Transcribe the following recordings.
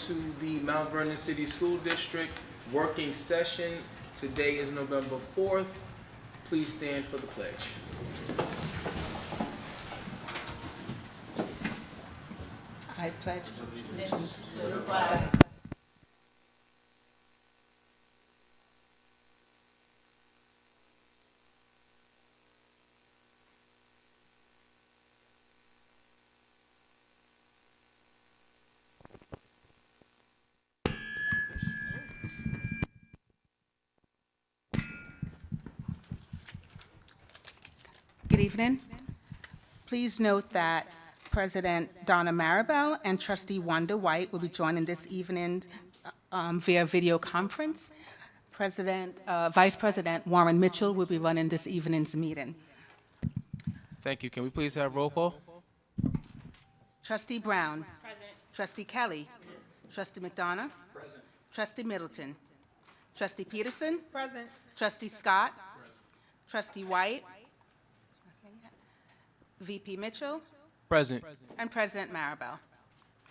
to the Mount Vernon City School District working session. Today is November 4th. Please stand for the pledge. I pledge allegiance to the flag Good evening. Please note that President Donna Maribel and Trustee Wanda White will be joining this evening via video conference. Vice President Warren Mitchell will be running this evening's meeting. Thank you. Can we please have roll call? Trustee Brown. Present. Trustee Kelly. Trustee McDonough. Present. Trustee Middleton. Trustee Peterson. Present. Trustee Scott. Present. Trustee White. VP Mitchell. Present. And President Maribel.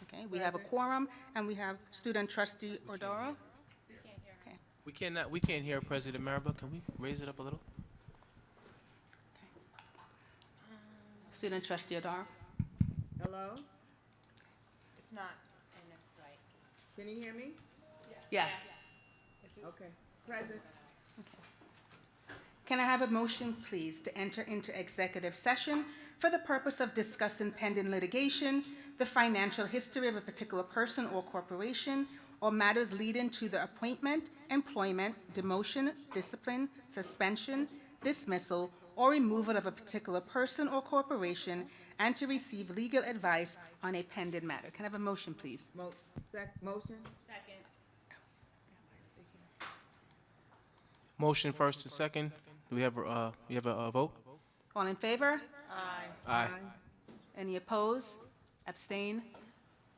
Okay, we have a quorum, and we have student trustee Ordoro. Okay. We can't hear President Maribel. Can we raise it up a little? Student trustee Ordoro. Hello? It's not in this light. Can you hear me? Yes. Okay. Present. Can I have a motion, please, to enter into executive session for the purpose of discussing pending litigation, the financial history of a particular person or corporation, or matters leading to the appointment, employment, demotion, discipline, suspension, dismissal, or removal of a particular person or corporation, and to receive legal advice on a pending matter? Can I have a motion, please? Motion? Second. Motion first to second. Do we have a vote? All in favor? Aye. Any opposed? Abstain?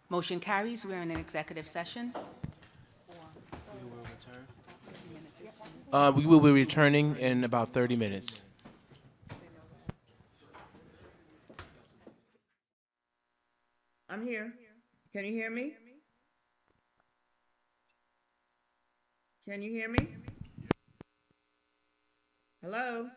Motion carries. We're in an executive session. We will be returning in about 30 minutes. I'm here. Can you hear me? Can you hear me? Hello?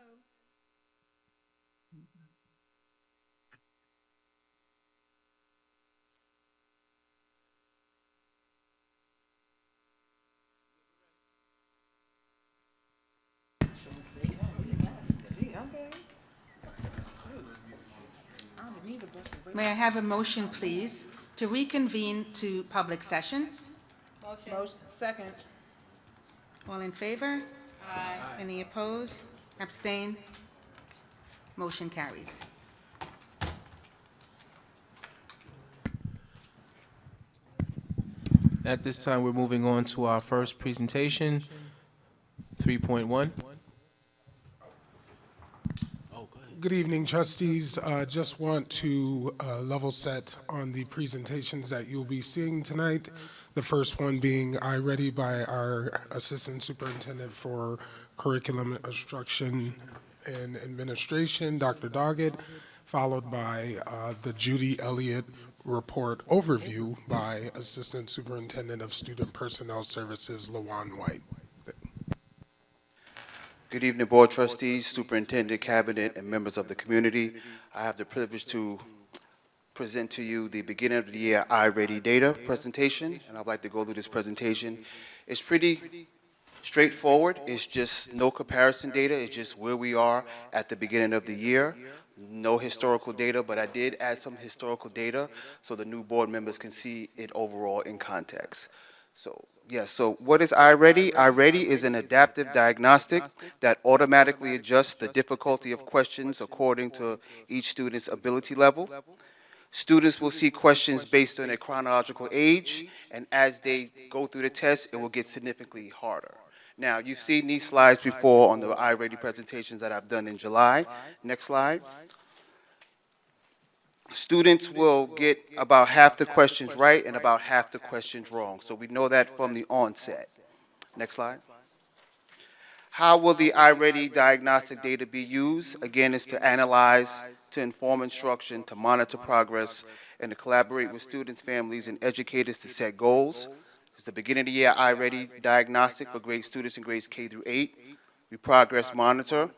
May I have a motion, please, to reconvene to public session? Motion. Second. All in favor? Aye. Any opposed? Abstain? Motion carries. At this time, we're moving on to our first presentation, 3.1. Good evening, trustees. Just want to level set on the presentations that you'll be seeing tonight. The first one being iReady by our Assistant Superintendent for Curriculum Instruction and Administration, Dr. Doggett, followed by the Judy Elliott Report Overview by Assistant Superintendent of Student Personnel Services, LaJuan White. Good evening, Board Trustees, Superintendent, Cabinet, and members of the community. I have the privilege to present to you the beginning of the year iReady data presentation, and I'd like to go through this presentation. It's pretty straightforward. It's just no comparison data. It's just where we are at the beginning of the year. No historical data, but I did add some historical data so the new board members can see it overall in context. So what is iReady? iReady is an adaptive diagnostic that automatically adjusts the difficulty of questions according to each student's ability level. Students will see questions based on their chronological age, and as they go through the test, it will get significantly harder. Now, you've seen these slides before on the iReady presentations that I've done in July. Next slide. Students will get about half the questions right and about half the questions wrong. So we know that from the onset. Next slide. How will the iReady diagnostic data be used? Again, it's to analyze, to inform instruction, to monitor progress, and to collaborate with students, families, and educators to set goals. It's the beginning of the year iReady diagnostic for grade students in grades K through 8. We progress monitor.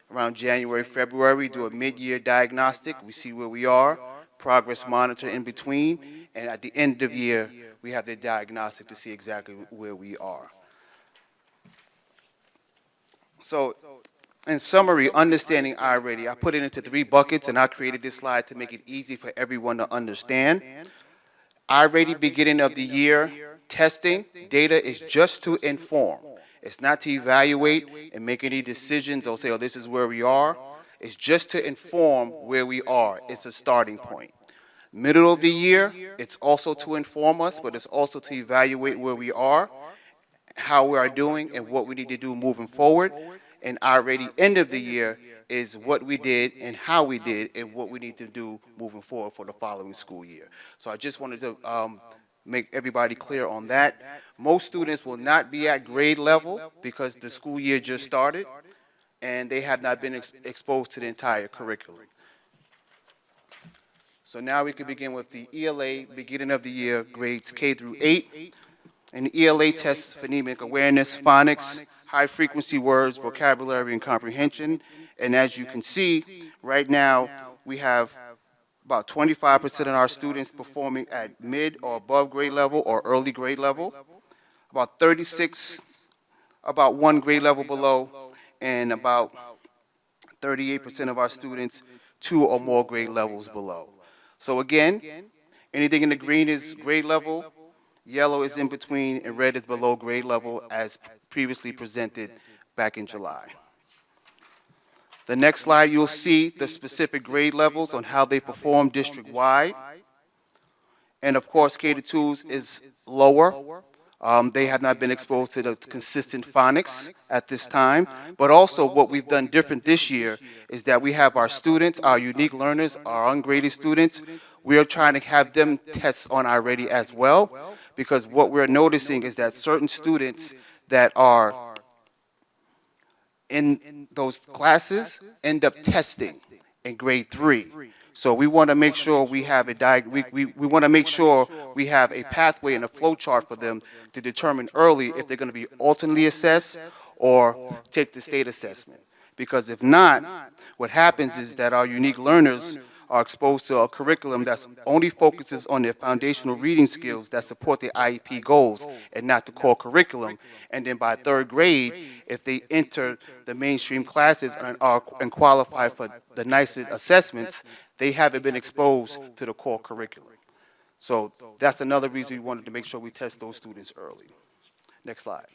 Around January, February, we do a mid-year diagnostic. We see where we are, progress monitor in between, and at the end of the year, we have the diagnostic to see exactly where we are. So, in summary, understanding iReady, I put it into 3 buckets, and I created this slide to make it easy for everyone to understand. iReady beginning of the year testing data is just to inform. It's not to evaluate and make any decisions or say, oh, this is where we are. It's just to inform where we are. It's a starting point. Middle of the year, it's also to inform us, but it's also to evaluate where we are, how we are doing, and what we need to do moving forward. And already end of the year is what we did and how we did and what we need to do moving forward for the following school year. So I just wanted to make everybody clear on that. Most students will not be at grade level because the school year just started and they have not been exposed to the entire curriculum. So now we can begin with the ELA beginning of the year grades K through 8. And the ELA tests phonemic awareness, phonics, high-frequency words, vocabulary, and comprehension. And as you can see, right now, we have about 25% of our students performing at mid or above grade level or early grade level. About 36, about 1 grade level below, and about 38% of our students 2 or more grade levels below. So again, anything in the green is grade level, yellow is in between, and red is below grade level as previously presented back in July. The next slide, you'll see the specific grade levels on how they perform district-wide. And of course, K-2 is lower. They have not been exposed to the consistent phonics at this time. But also what we've done different this year is that we have our students, our unique learners, our ungraded students. We are trying to have them test on iReady as well, because what we're noticing is that certain students that are in those classes end up testing in grade 3. So we want to make sure we have we want to make sure we have a pathway and a flow chart for them to determine early if they're going to be alternately assessed or take the state assessment. Because if not, what happens is that our unique learners are exposed to a curriculum that only focuses on their foundational reading skills that support their IEP goals and not the core curriculum. And then by 3rd grade, if they enter the mainstream classes and qualify for the NICE assessments, they haven't been exposed to the core curriculum. So that's another reason we wanted to make sure we test those students early. Next slide.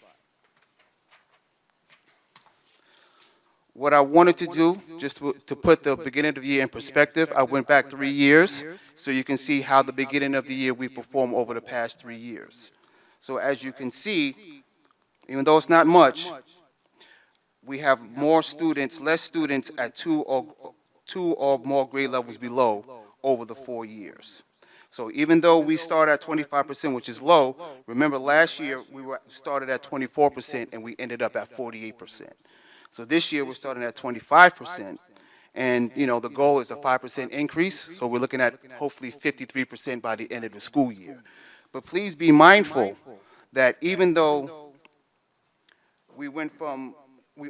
What I wanted to do, just to put the beginning of the year in perspective, I went back 3 years, so you can see how the beginning of the year we performed over the past 3 years. So as you can see, even though it's not much, we have more students, less students at 2 or more grade levels below over the 4 years. So even though we started at 25%, which is low, remember last year we started at 24% and we ended up at 48%. So this year we're starting at 25%, and the goal is a 5% increase. So we're looking at hopefully 53% by the end of the school year. But please be mindful that even though we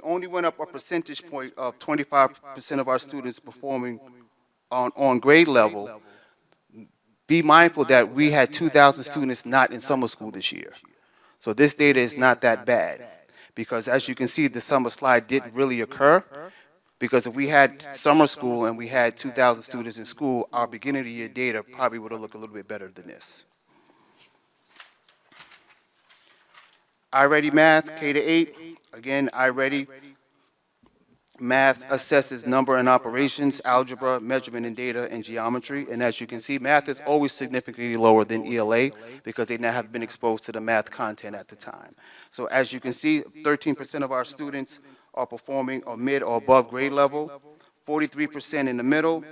only went up a percentage point of 25% of our students performing on grade level, be mindful that we had 2,000 students not in summer school this year. So this data is not that bad. Because as you can see, the summer slide didn't really occur, because if we had summer school and we had 2,000 students in school, our beginning of the year data probably would have looked a little bit better than this. iReady Math, K to 8, again, iReady Math assesses number and operations, algebra, measurement and data, and geometry. And as you can see, math is always significantly lower than ELA because they now have been exposed to the math content at the time. So as you can see, 13% of our students are performing on mid or above grade level, 43% in the middle,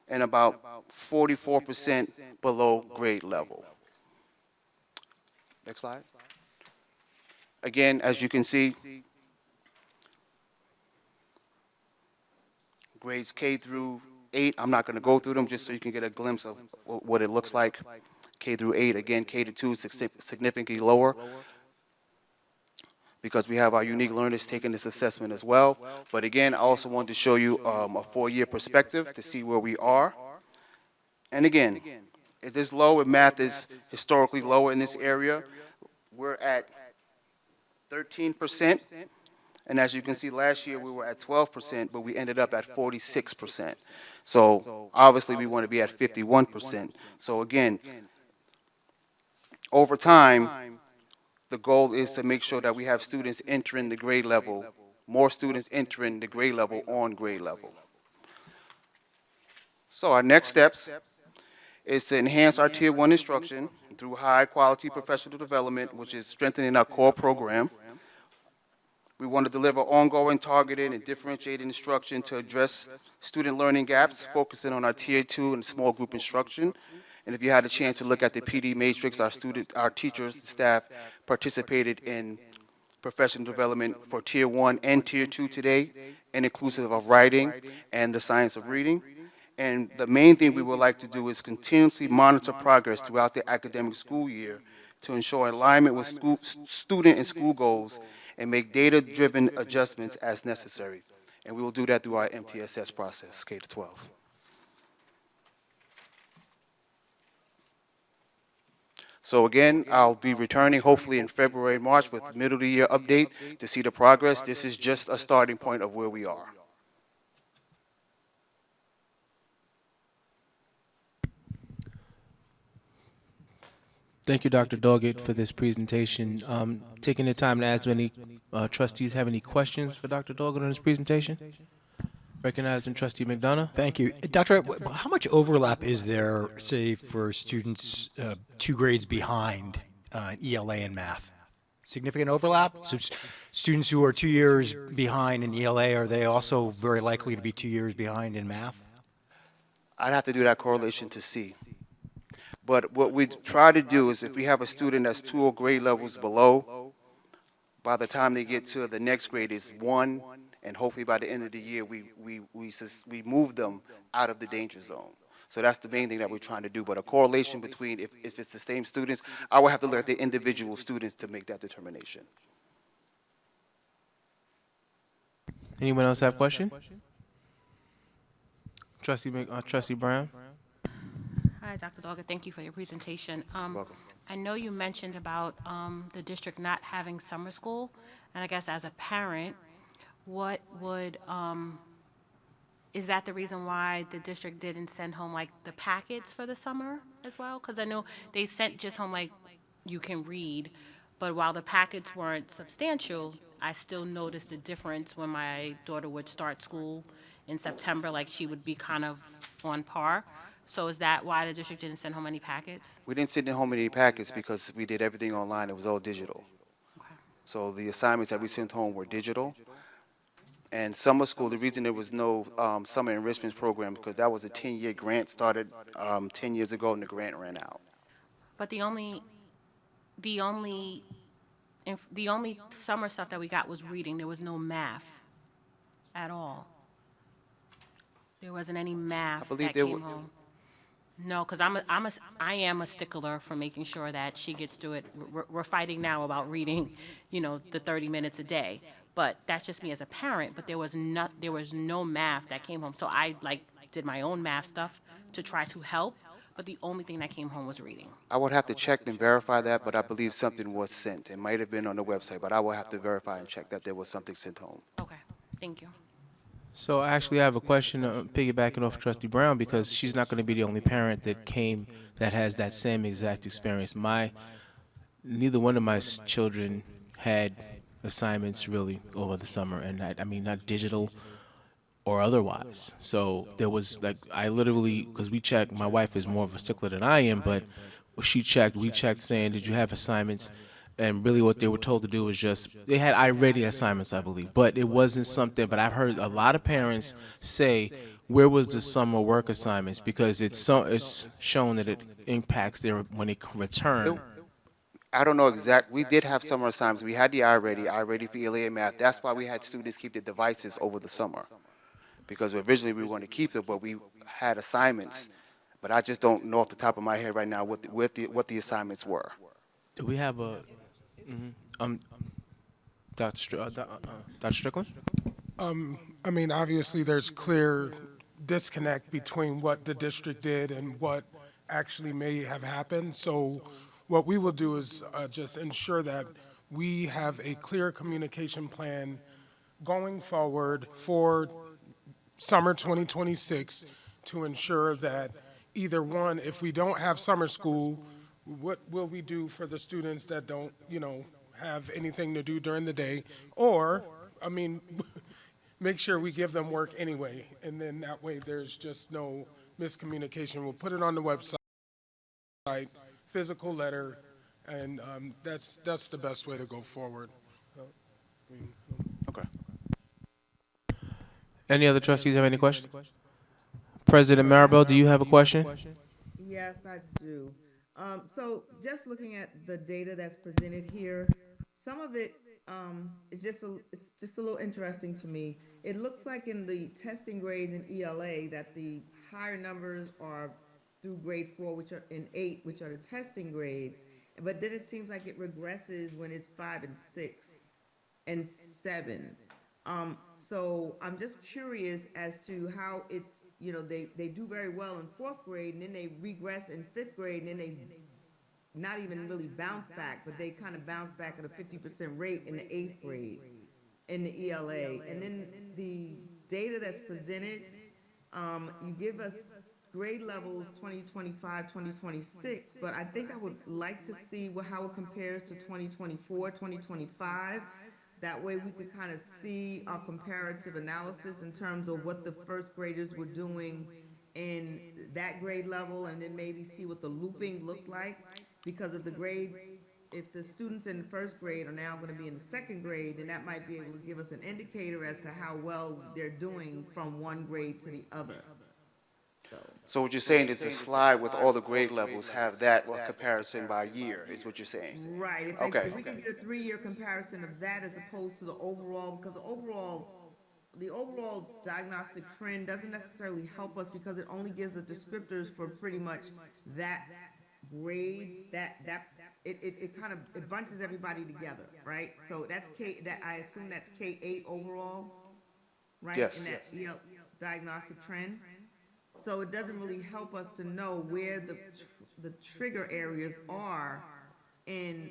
and about 44% below grade level. Next slide. Again, as you can see, grades K through 8. I'm not going to go through them just so you can get a glimpse of what it looks like. K through 8, again, K to 2 is significantly lower because we have our unique learners taking this assessment as well. But again, I also wanted to show you a 4-year perspective to see where we are. And again, it is low, and math is historically lower in this area. We're at 13%, and as you can see, last year we were at 12%, but we ended up at 46%. So obviously we want to be at 51%. So again, over time, the goal is to make sure that we have students entering the grade level, more students entering the grade level on grade level. So our next steps is to enhance our Tier 1 instruction through high-quality professional development, which is strengthening our core program. We want to deliver ongoing, targeted, and differentiated instruction to address student learning gaps, focusing on our Tier 2 and small group instruction. And if you had a chance to look at the PD matrix, our teachers, staff participated in professional development for Tier 1 and Tier 2 today, and inclusive of writing and the science of reading. And the main thing we would like to do is continuously monitor progress throughout the academic school year to ensure alignment with student and school goals and make data-driven adjustments as necessary. And we will do that through our MTSS process, K to 12. So again, I'll be returning hopefully in February and March with middle of the year update to see the progress. This is just a starting point of where we are. Thank you, Dr. Doggett, for this presentation. Taking the time to ask, do any trustees have any questions for Dr. Doggett on his presentation? Recognizing Trustee McDonough. Thank you. Doctor, how much overlap is there, say, for students 2 grades behind ELA and math? Significant overlap? So students who are 2 years behind in ELA, are they also very likely to be 2 years behind in math? I'd have to do that correlation to see. But what we try to do is if we have a student that's 2 grade levels below, by the time they get to the next grade is 1, and hopefully by the end of the year we move them out of the danger zone. So that's the main thing that we're trying to do. But a correlation between if it's the same students, I will have to look at the individual students to make that determination. Anyone else have a question? Trustee Brown. Hi, Dr. Doggett. Thank you for your presentation. Welcome. I know you mentioned about the district not having summer school, and I guess as a parent, what would, is that the reason why the district didn't send home like the packets for the summer as well? Because I know they sent just home like you can read, but while the packets weren't substantial, I still noticed the difference when my daughter would start school in September, like she would be kind of on par. So is that why the district didn't send home any packets? We didn't send home any packets because we did everything online. It was all digital. Okay. So the assignments that we sent home were digital. And summer school, the reason there was no summer enrichment program because that was a 10-year grant started 10 years ago and the grant ran out. But the only summer stuff that we got was reading. There was no math at all. There wasn't any math that came home. No, because I am a stickler for making sure that she gets through it. We're fighting now about reading, the 30 minutes a day. But that's just me as a parent. But there was no math that came home. So I did my own math stuff to try to help. But the only thing that came home was reading. I would have to check and verify that, but I believe something was sent. It might have been on the website, but I will have to verify and check that there was something sent home. Okay, thank you. So actually, I have a question piggybacking off Trustee Brown because she's not going to be the only parent that has that same exact experience. Neither one of my children had assignments really over the summer, and I mean not digital or otherwise. So there was I literally, because we checked, my wife is more of a stickler than I am, but we checked saying, did you have assignments? And really what they were told to do was they had iReady assignments, I believe, but it wasn't something, but I've heard a lot of parents say, where was the summer work assignments? Because it's shown that it impacts when they return. I don't know exactly. We did have summer assignments. We had the iReady for ELA and math. That's why we had students keep the devices over the summer. because originally we were going to keep it, but we had assignments. But I just don't know off the top of my head right now what the assignments were. Do we have a, Dr. Strickland? I mean, obviously, there's clear disconnect between what the district did and what actually may have happened. So what we will do is just ensure that we have a clear communication plan going forward for summer 2026 to ensure that either one, if we don't have summer school, what will we do for the students that don't, have anything to do during the day? Or, I mean, make sure we give them work anyway, and then that way there's just no miscommunication. We'll put it on the website, physical letter, and that's the best way to go forward. Okay. Any other trustees have any questions? President Maribel, do you have a question? Yes, I do. So just looking at the data that's presented here, some of it is just a little interesting to me. It looks like in the testing grades in ELA that the higher numbers are through grade 4, which are in 8, which are the testing grades. But then it seems like it regresses when it's 5 and 6 and 7. So I'm just curious as to how it's, they do very well in 4th grade, and then they regress in 5th grade, and then they not even really bounce back, but they kind of bounce back at a 50% rate in the 8th grade in the ELA. And then the data that's presented, you give us grade levels 2025, 2026, but I think I would like to see how it compares to 2024, 2025. That way we could kind of see our comparative analysis in terms of what the first graders were doing in that grade level, and then maybe see what the looping looked like, because of the grades. If the students in the first grade are now going to be in the 2nd grade, then that might be able to give us an indicator as to how well they're doing from one grade to the other. So what you're saying is the slide with all the grade levels have that comparison by year, is what you're saying? Right. If we can get a 3-year comparison of that as opposed to the overall, because the overall diagnostic trend doesn't necessarily help us, because it only gives the descriptors for pretty much that grade, it kind of, it bunches everybody together, right? So that's I assume that's K-8 overall, right? Yes. In that diagnostic trend. So it doesn't really help us to know where the trigger areas are in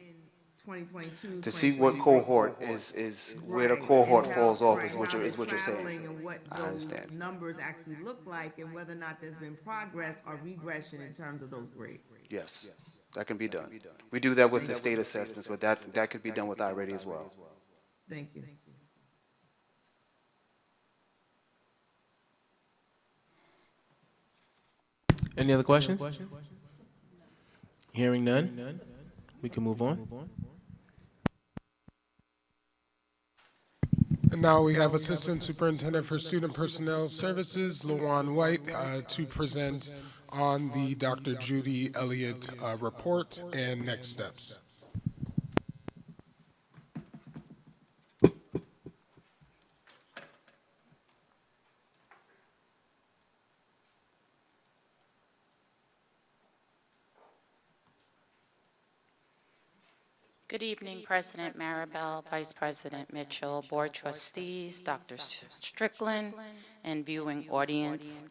2022. To see what cohort is where the cohort falls off is what you're saying. And what I those understand. numbers actually look like, and whether or not there's been progress or regression in terms of those grades. Yes, that can be done. We do that with the state assessments, but that could be done with iReady as well. Thank you. Any other questions? Hearing none, we can move on. And now we have Assistant Superintendent for Student Personnel Services, LaJuan White, to present on the Dr. Judy Elliott report and next steps. Good evening, President Maribel, Vice President Mitchell, Board Trustees, Dr. Strickland, and viewing audience.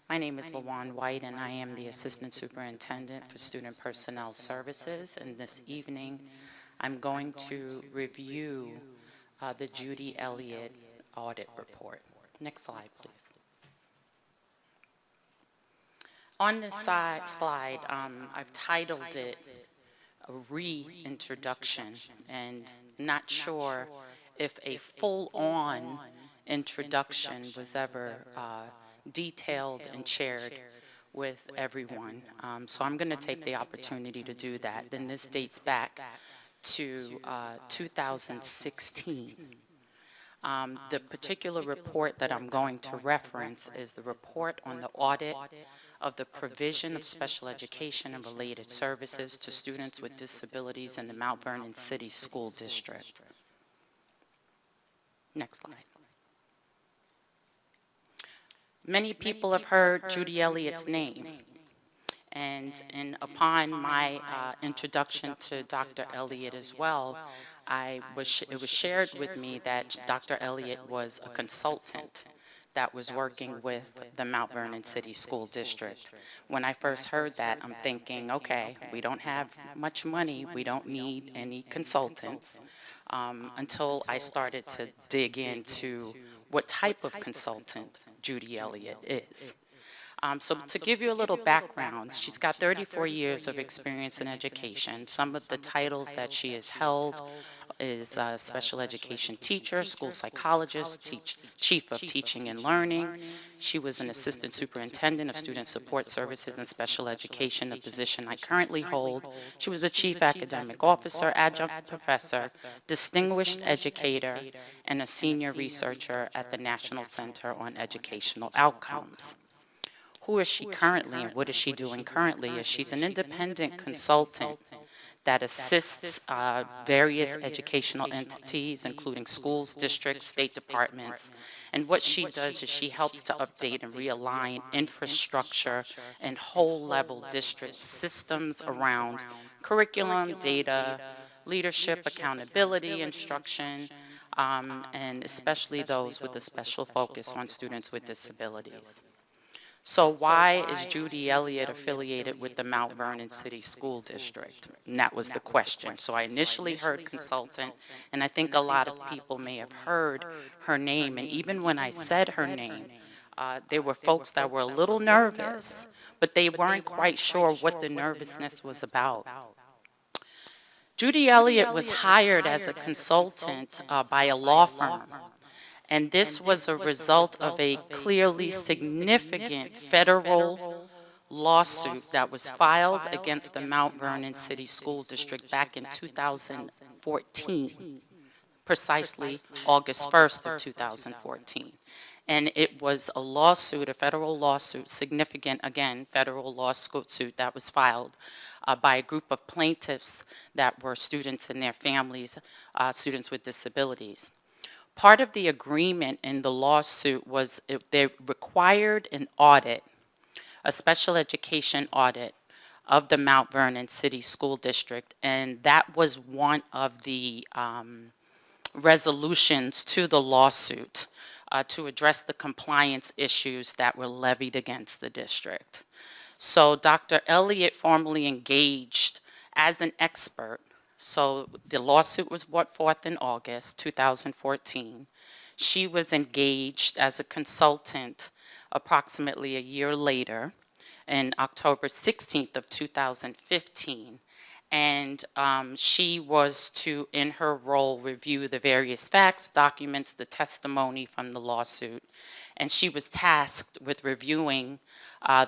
My name is LaJuan White, and I am the Assistant Superintendent for Student Personnel Services. And this evening, I'm going to review the Judy Elliott audit report. Next slide, please. On this slide, I've titled it a reintroduction, and not sure if a full-on introduction was ever detailed and shared with everyone. So I'm going to take the opportunity to do that. Then this dates back to 2016. The particular report that I'm going to reference is the report on the audit of the provision of special education and related services to students with disabilities in the Mount Vernon City School District. Next slide. Many people have heard Judy Elliott's name, and upon my introduction to Dr. Elliott as well, it was shared with me that Dr. Elliott was a consultant that was working with the Mount Vernon City School District. When I first heard that, I'm thinking, okay, we don't have much money, we don't need any consultants, until I started to dig into what type of consultant Judy Elliott is. So to give you a little background, she's got 34 years of experience in education. Some of the titles that she has held is a special education teacher, school psychologist, chief of teaching and learning. She was an assistant superintendent of student support services and special education, the position I currently hold. She was a chief academic officer, adjunct professor, distinguished educator, and a senior researcher at the National Center on Educational Outcomes. Who is she currently and what is she doing currently? Is she's an independent consultant that assists various educational entities, including schools, districts, state departments. And what she does is she helps to update and realign infrastructure and whole-level district systems around curriculum, data, leadership, accountability, instruction, and especially those with a special focus on students with disabilities. So why is Judy Elliott affiliated with the Mount Vernon City School District? And that was the question. So I initially heard consultant, and I think a lot of people may have heard her name. And even when I said her name, there were folks that were a little nervous, but they weren't quite sure what the nervousness was about. Judy Elliott was hired as a consultant by a law firm. And this was a result of a clearly significant federal lawsuit that was filed against the Mount Vernon City School District back in 2014, precisely August 1st of 2014. And it was a lawsuit, a federal lawsuit, significant, again, federal lawsuit that was filed by a group of plaintiffs that were students and their families, students with disabilities. Part of the agreement in the lawsuit was they required an audit, a special education audit of the Mount Vernon City School District, and that was one of the resolutions to the lawsuit to address the compliance issues that were levied against the district. So Dr. Elliott formally engaged as an expert. So the lawsuit was brought forth in August 2014. She was engaged as a consultant approximately a year later, in October 16th of 2015. And she was to, in her role, review the various facts, documents, the testimony from the lawsuit. And she was tasked with reviewing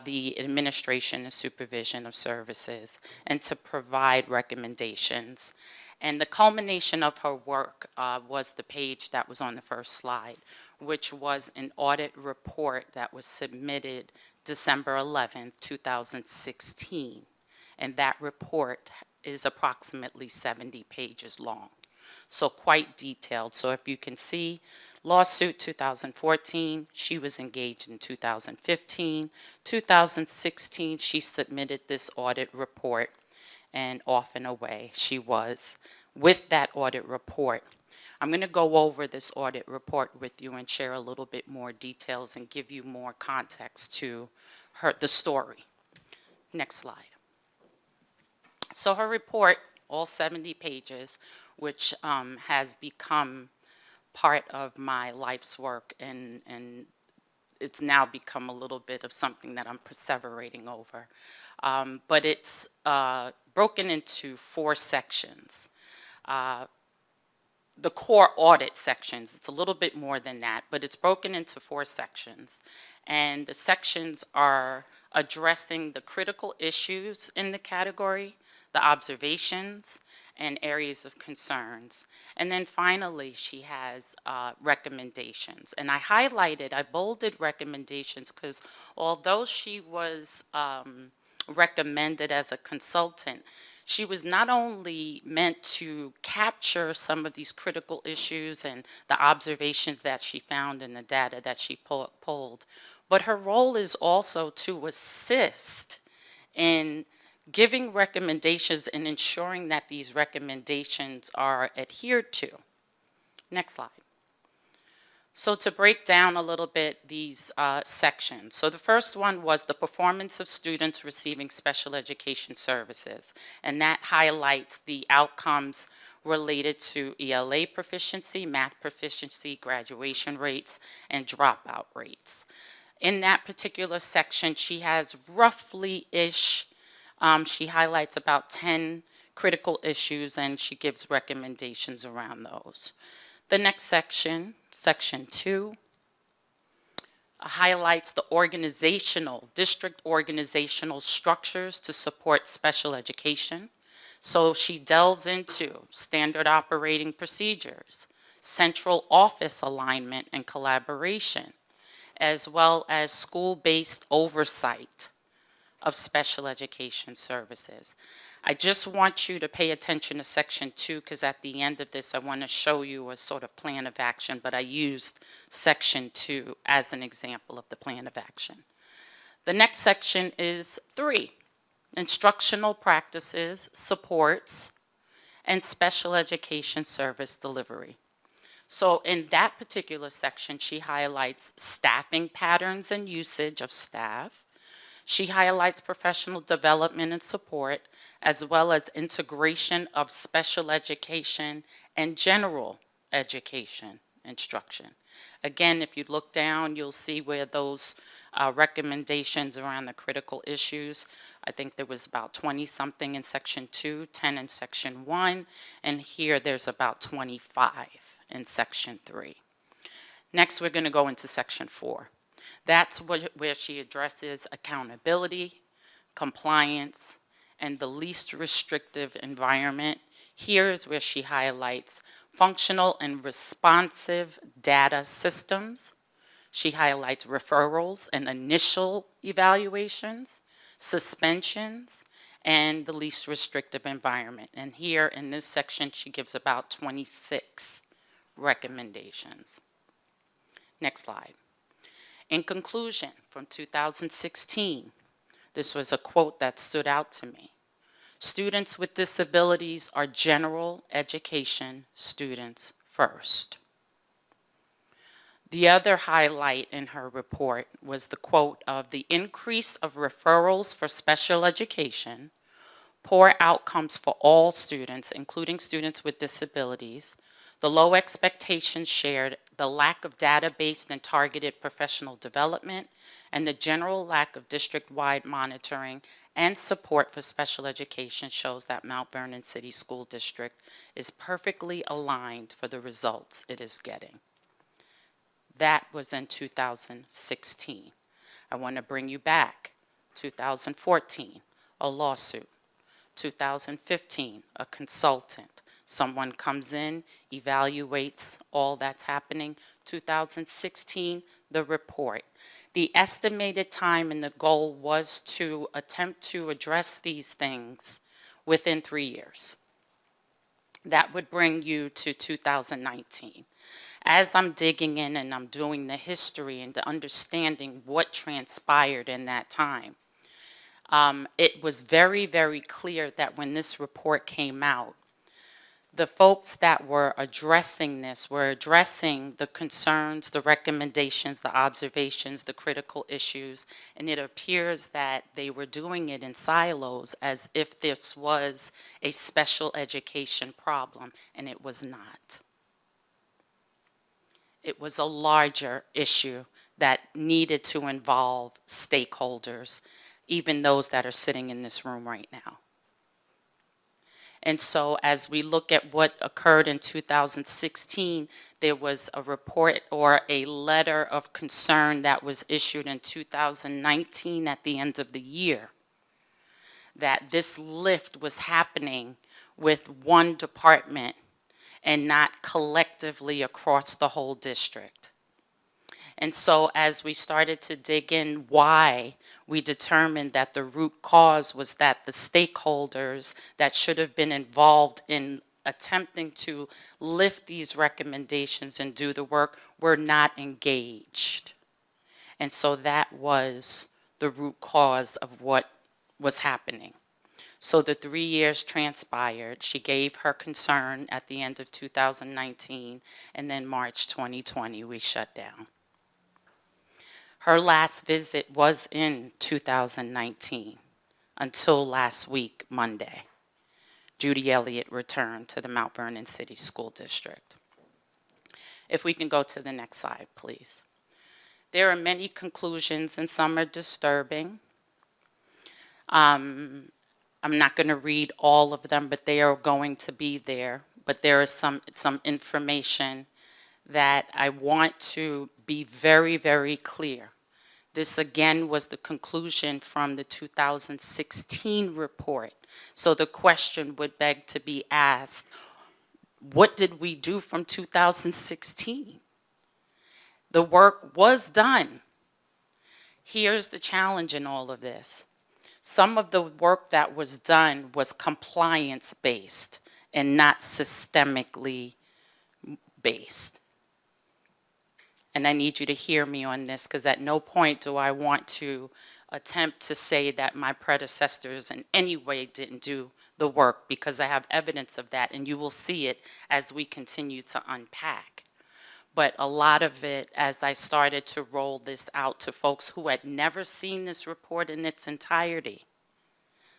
the administration and supervision of services and to provide recommendations. And the culmination of her work was the page that was on the first slide, which was an audit report that was submitted December 11th, 2016. And that report is approximately 70 pages long. So quite detailed. So if you can see, lawsuit 2014, she was engaged in 2015. 2016, she submitted this audit report, and off and away she was with that audit report. I'm going to go over this audit report with you and share a little bit more details and give you more context to the story. Next slide. So her report, all 70 pages, which has become part of my life's work, and it's now become a little bit of something that I'm perseverating over. But it's broken into 4 sections. The core audit sections, it's a little bit more than that, but it's broken into 4 sections. And the sections are addressing the critical issues in the category, the observations, and areas of concerns. And then finally, she has recommendations. And I bolded recommendations because although she was recommended as a consultant, she was not only meant to capture some of these critical issues and the observations that she found in the data that she pulled, but her role is also to assist in giving recommendations and ensuring that these recommendations are adhered to. Next slide. So to break down a little bit these sections. So the first one was the performance of students receiving special education services. And that highlights the outcomes related to ELA proficiency, math proficiency, graduation rates, and dropout rates. In that particular section, she has roughly-ish, she highlights about 10 critical issues, and she gives recommendations around those. The next section, section 2, highlights the district organizational structures to support special education. So she delves into standard operating procedures, central office alignment and collaboration, as well as school-based oversight of special education services. I just want you to pay attention to section 2, because at the end of this I want to show you a sort of plan of action, but I used section 2 as an example of the plan of action. The next section is 3, instructional practices, supports, and special education service delivery. So in that particular section, she highlights staffing patterns and usage of staff. She highlights professional development and support, as well as integration of special education and general education instruction. Again, if you look down, you'll see where those recommendations around the critical issues, I think there was about 20-something in section 2, 10 in section 1, and here there's about 25 in section 3. Next, we're going to go into section 4. That's where she addresses accountability, compliance, and the least restrictive environment. Here is where she highlights functional and responsive data systems. She highlights referrals and initial evaluations, suspensions, and the least restrictive environment. And here in this section, she gives about 26 recommendations. Next slide. In conclusion, from 2016, this was a quote that stood out to me. Students with disabilities are general education students first. The other highlight in her report was the quote of the increase of referrals for special education, poor outcomes for all students, including students with disabilities, the low expectations shared, the lack of data-based and targeted professional development, and the general lack of district-wide monitoring and support for special education shows that Mount Vernon City School District is perfectly aligned for the results it is getting. That was in 2016. I want to bring you back. 2014, a lawsuit. 2015, a consultant. Someone comes in, evaluates all that's happening. 2016, the report. The estimated time and the goal was to attempt to address these things within 3 years. That would bring you to 2019. As I'm digging in and I'm doing the history and the understanding what transpired in that time, it was very, very clear that when this report came out, the folks that were addressing this were addressing the concerns, the recommendations, the observations, the critical issues, and it appears that they were doing it in silos as if this was a special education problem, and it was not. It was a larger issue that needed to involve stakeholders, even those that are sitting in this room right now. And so as we look at what occurred in 2016, there was a report or a letter of concern that was issued in 2019 at the end of the year, that this lift was happening with one department and not collectively across the whole district. And so as we started to dig in why we determined that the root cause was that the stakeholders that should have been involved in attempting to lift these recommendations and do the work were not engaged. And so that was the root cause of what was happening. So the 3 years transpired. She gave her concern at the end of 2019, and then March 2020, we shut down. Her last visit was in 2019 until last week, Monday. Judy Elliott returned to the Mount Vernon City School District. If we can go to the next slide, please. There are many conclusions, and some are disturbing. I'm not going to read all of them, but they are going to be there. But there is some information that I want to be very, very clear. This again was the conclusion from the 2016 report. So the question would beg to be asked, what did we do from 2016? The work was done. Here's the challenge in all of this. Some of the work that was done was compliance-based and not systemically based. And I need you to hear me on this, because at no point do I want to attempt to say that my predecessors in any way didn't do the work, because I have evidence of that, and you will see it as we continue to unpack. But a lot of it, as I started to roll this out to folks who had never seen this report in its entirety,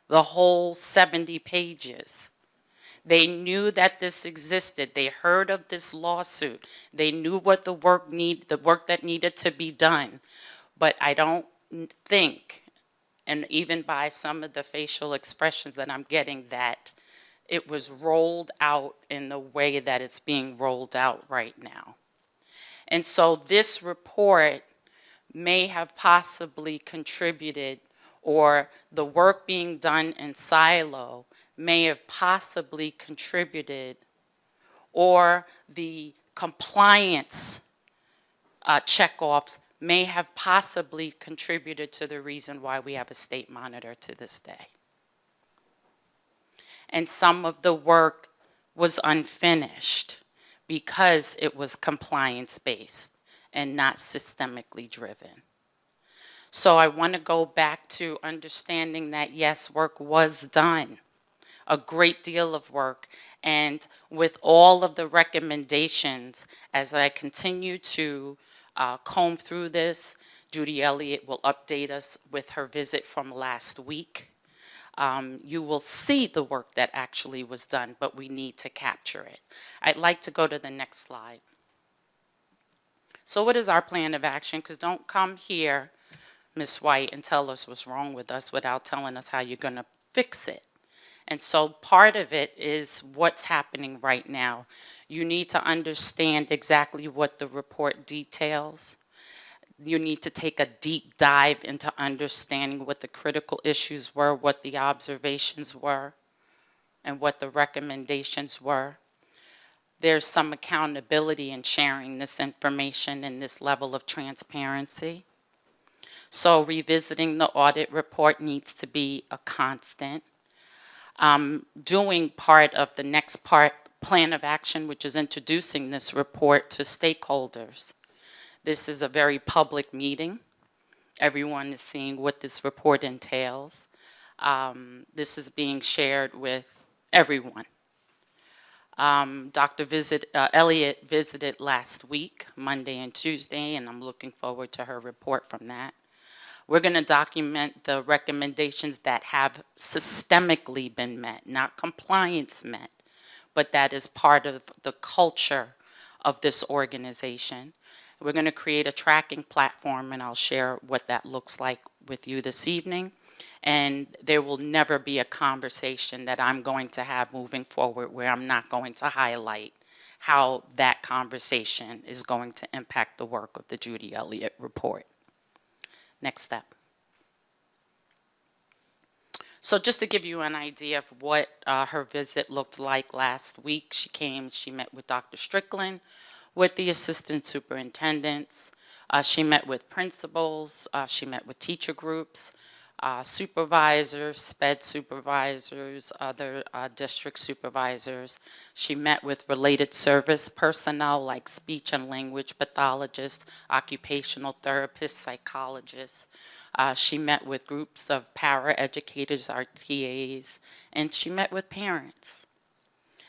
the whole 70 pages, they knew that this existed. They heard of this lawsuit. They knew what the work that needed to be done. But I don't think, and even by some of the facial expressions that I'm getting, that it was rolled out in the way that it's being rolled out right now. And so this report may have possibly contributed, or the work being done in silo may have possibly contributed, or the compliance checkoffs may have possibly contributed to the reason why we have a state monitor to this day. And some of the work was unfinished because it was compliance-based and not systemically driven. So I want to go back to understanding that, yes, work was done, a great deal of work. And with all of the recommendations, as I continue to comb through this, Judy Elliott will update us with her visit from last week. You will see the work that actually was done, but we need to capture it. I'd like to go to the next slide. So what is our plan of action? Because don't come here, Ms. White, and tell us what's wrong with us without telling us how you're going to fix it. And so part of it is what's happening right now. You need to understand exactly what the report details. You need to take a deep dive into understanding what the critical issues were, what the observations were, and what the recommendations were. There's some accountability in sharing this information and this level of transparency. So revisiting the audit report needs to be a constant. Doing part of the next plan of action, which is introducing this report to stakeholders. This is a very public meeting. Everyone is seeing what this report entails. This is being shared with everyone. Dr. Elliott visited last week, Monday and Tuesday, and I'm looking forward to her report from that. We're going to document the recommendations that have systemically been met, not compliance met, but that is part of the culture of this organization. We're going to create a tracking platform, and I'll share what that looks like with you this evening. And there will never be a conversation that I'm going to have moving forward where I'm not going to highlight how that conversation is going to impact the work of the Judy Elliott report. Next step. So just to give you an idea of what her visit looked like last week, she met with Dr. Strickland, with the assistant superintendents. She met with principals, she met with teacher groups, supervisors, sped supervisors, other district supervisors. She met with related service personnel like speech and language pathologists, occupational therapists, psychologists. She met with groups of para-educators, our TAs, and she met with parents.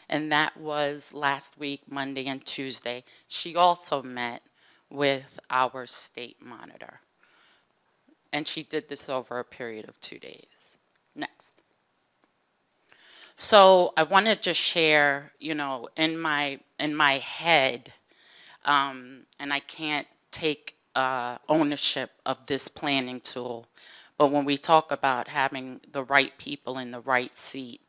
And that was last week, Monday and Tuesday. She also met with our state monitor. And she did this over a period of 2 days. Next. So I want to just share, you know, in my head, and I can't take ownership of this planning tool, but when we talk about having the right people in the right seat,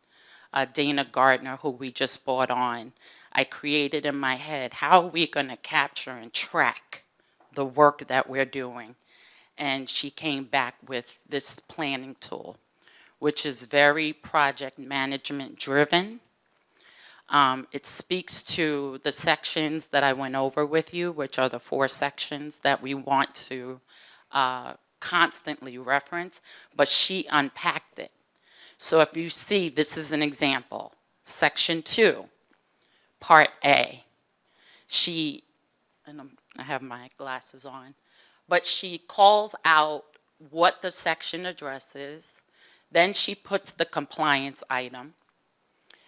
Dana Gardner, who we just brought on, I created in my head, how are we going to capture and track the work that we're doing? And she came back with this planning tool, which is very project management driven. It speaks to the sections that I went over with you, which are the 4 sections that we want to constantly reference, but she unpacked it. So if you see, this is an example. Section 2, Part A. And I have my glasses on, but she calls out what the section addresses. Then she puts the compliance item.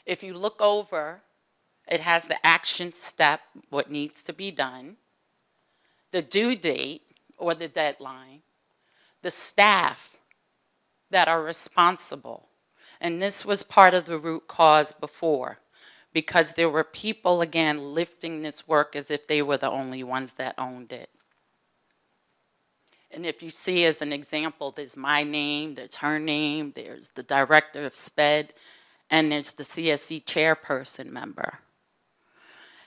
If you look over, it has the action step, what needs to be done, the due date or the deadline, the staff that are responsible. And this was part of the root cause before, because there were people, again, lifting this work as if they were the only ones that owned it. And if you see as an example, there's my name, there's her name, there's the director of SPED, and there's the CSE chairperson member.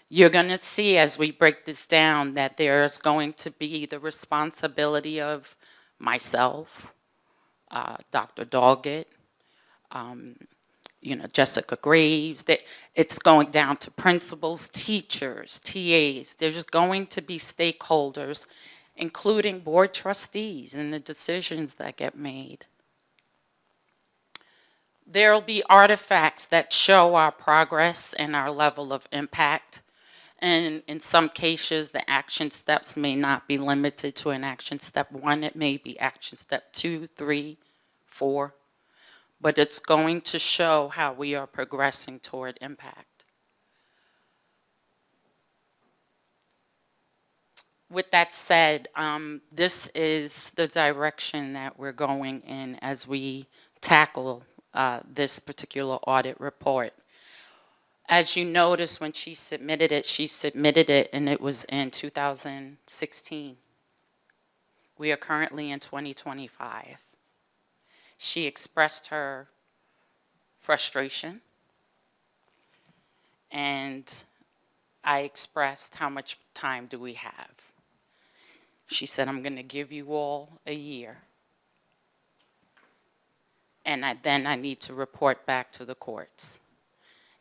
You're going to see as we break this down that there's going to be the responsibility of myself, Dr. Doggett, you know, Jessica Graves, that it's going down to principals, teachers, TAs. There's going to be stakeholders, including board trustees and the decisions that get made. There'll be artifacts that show our progress and our level of impact. And in some cases, the action steps may not be limited to an action step 1. It may be action step 2, 3, 4. But it's going to show how we are progressing toward impact. With that said, this is the direction that we're going in as we tackle this particular audit report. As you notice, when she submitted it and it was in 2016. We are currently in 2025. She expressed her frustration, and I expressed how much time do we have. She said, I'm going to give you all a year, and then I need to report back to the courts.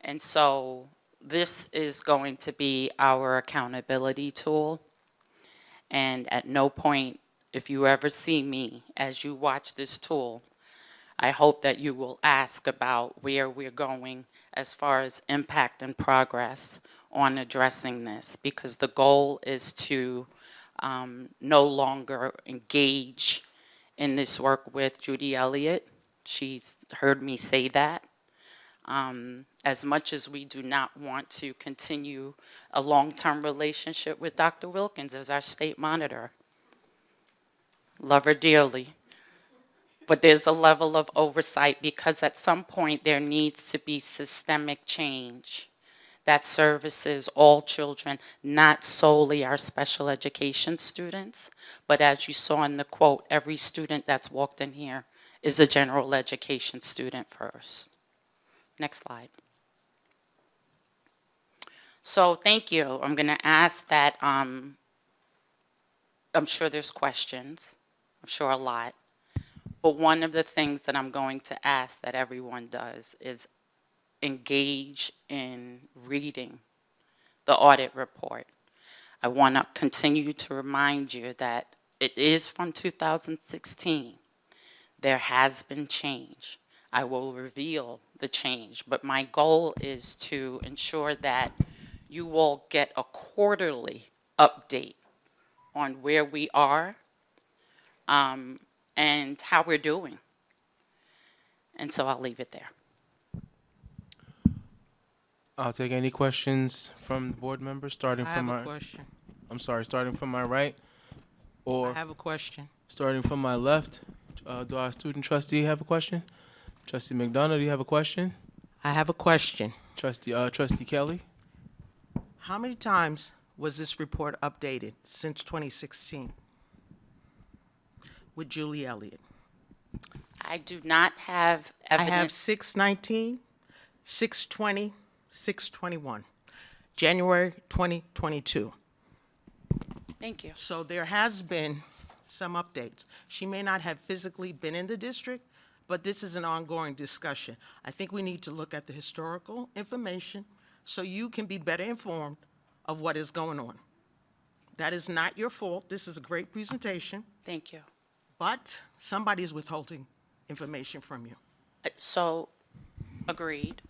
And so this is going to be our accountability tool, and at no point, if you ever see me as you watch this tool, I hope that you will ask about where we're going as far as impact and progress on addressing this, because the goal is to no longer engage in this work with Judy Elliott. She's heard me say that. As much as we do not want to continue a long-term relationship with Dr. Wilkins as our state monitor. Love her dearly. But there's a level of oversight, because at some point there needs to be systemic change that services all children, not solely our special education students, but as you saw in the quote, every student that's walked in here is a general education student first. Next slide. So thank you. I'm going to ask that, I'm sure there's questions. I'm sure a lot. But one of the things that I'm going to ask that everyone does is engage in reading the audit report. I want to continue to remind you that it is from 2016. There has been change. I will reveal the change, but my goal is to ensure that you will get a quarterly update on where we are and how we're doing. And so I'll leave it there. I'll take any questions from the board members, starting I from have a my, question. I'm sorry, starting from my right or I have a question. starting from my left. Do our student trustee have a question? Trustee McDonough, do you have a question? I have a question. Trustee Kelly? How many times was this report updated since 2016 with Julie Elliott? I do not have I have evidence. 6/19, 6/20, 6/21, January 2022. Thank you. So there has been some updates. She may not have physically been in the district, but this is an ongoing discussion. I think we need to look at the historical information so you can be better informed of what is going on. That is not your fault. This is a great presentation, Thank you. but somebody's withholding information from you. So, agreed.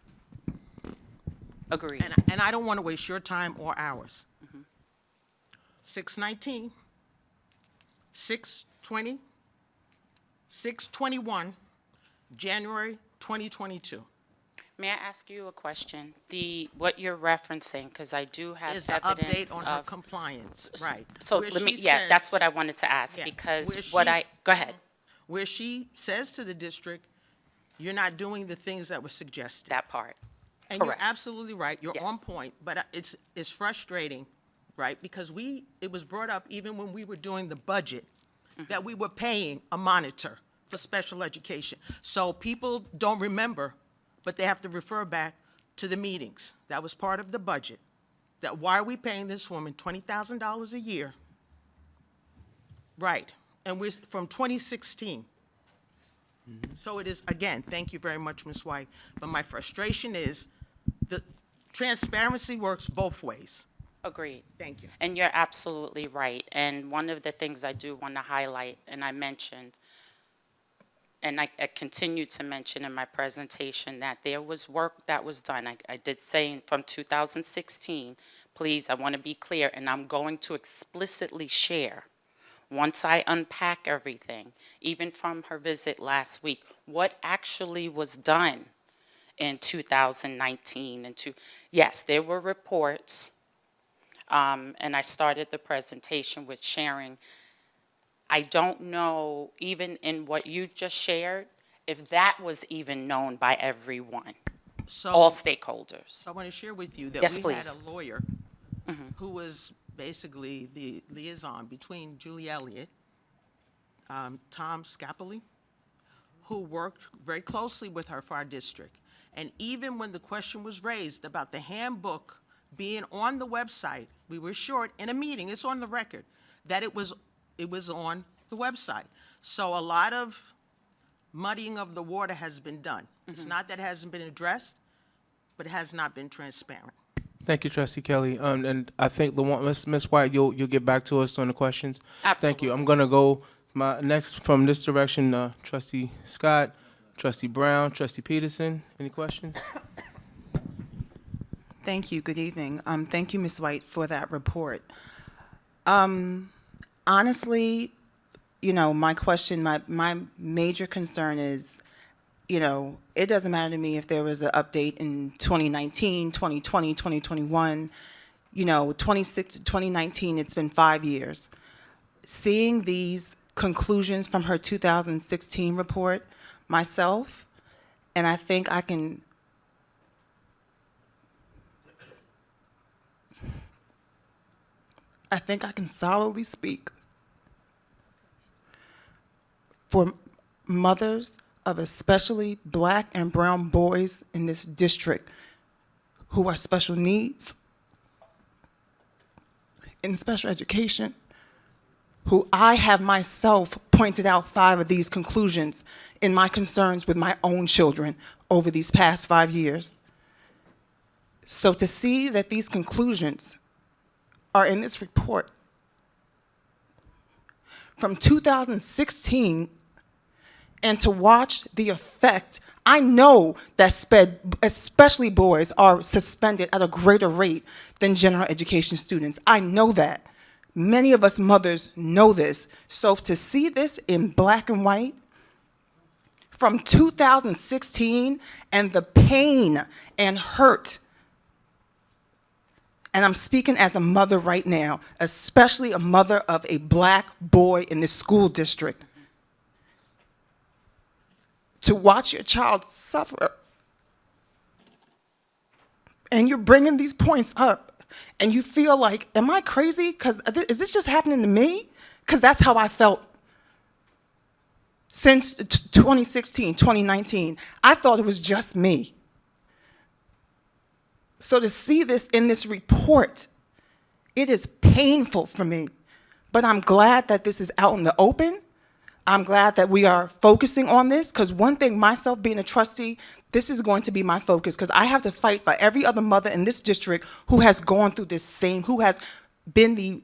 Agreed. And I don't want to waste your time or ours. 6/19, 6/20, 6/21, January 2022 May I ask you a question? What you're referencing, because I do have is an evidence update on her of. compliance, right? So Where let me, she yeah, says- that's what I wanted to ask, Yeah, because where what she- go ahead, Where she says to the district, you're not doing the things that were suggested. that part. And you're correct. absolutely right, you're Yes. on point, but it's frustrating, right? Because it was brought up even when we were doing the budget, that we were paying a monitor for special education. So people don't remember, but they have to refer back to the meetings. That was part of the budget. That why are we paying this woman $20,000 a year? Right, and we're from 2016. So it is, again, thank you very much, Ms. White, but my frustration is the transparency works both ways. Agreed. Thank you. And you're absolutely right. And one of the things I do want to highlight, and I mentioned, and I continue to mention in my presentation, that there was work that was done. I did say from 2016, please, I want to be clear, and I'm going to explicitly share, once I unpack everything, even from her visit last week, what actually was done in 2019. Yes, there were reports, and I started the presentation with sharing. I don't know, even in what you just shared, if that was even known by everyone, all stakeholders. I want to share with you that Yes, we had please. a lawyer who was basically the liaison between Julie Elliott, Tom Scapoli, who worked very closely with her for our district. And even when the question was raised about the handbook being on the website, we were short in a meeting, it's on the record, that it was on the website. So a lot of muddying of the water has been done. It's not that it hasn't been addressed, but it has not been transparent. Thank you, Trustee Kelly. And I think Ms. White, you'll get back to us on the questions. Thank you. I'm gonna go next from this direction, Trustee Scott, Trustee Brown, Trustee Peterson. Any questions? Thank you. Good evening. Thank you, Ms. White, for that report. Honestly, my question, my major concern is, it doesn't matter to me if there was an update in 2019, 2020, 2021, 2019, it's been 5 years. Seeing these conclusions from her 2016 report myself, and I think I can solidly speak for mothers of especially Black and brown boys in this district who are special needs in special education, who I have myself pointed out 5 of these conclusions in my concerns with my own children over these past 5 years. So to see that these conclusions are in this report. From 2016, and to watch the effect, I know that especially boys are suspended at a greater rate than general education students. I know that. Many of us mothers know this. So to see this in black and white from 2016 and the pain and hurt, and I'm speaking as a mother right now, especially a mother of a black boy in this school district, to watch your child suffer, and you're bringing these points up, and you feel like, am I crazy? Because is this just happening to me? Because that's how I felt since 2016, 2019. I thought it was just me. So to see this in this report, it is painful for me. But I'm glad that this is out in the open. I'm glad that we are focusing on this, because one thing, myself being a trustee, this is going to be my focus, because I have to fight for every other mother in this district who has gone through this same, who has been the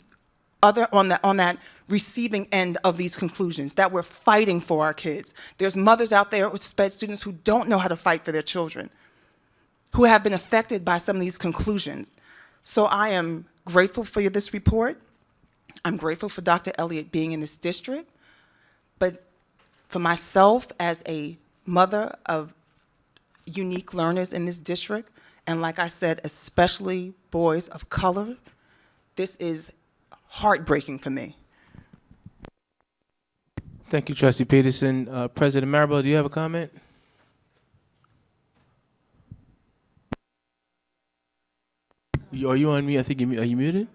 other on that receiving end of these conclusions, that we're fighting for our kids. There's mothers out there with SPED students who don't know how to fight for their children, who have been affected by some of these conclusions. So I am grateful for this report. I'm grateful for Dr. Elliott being in this district. But for myself as a mother of unique learners in this district, and like I said, especially boys of color, this is heartbreaking for me. Thank you, Trustee Peterson. President Maribel, do you have a comment? Are you on mute? I think are you muted?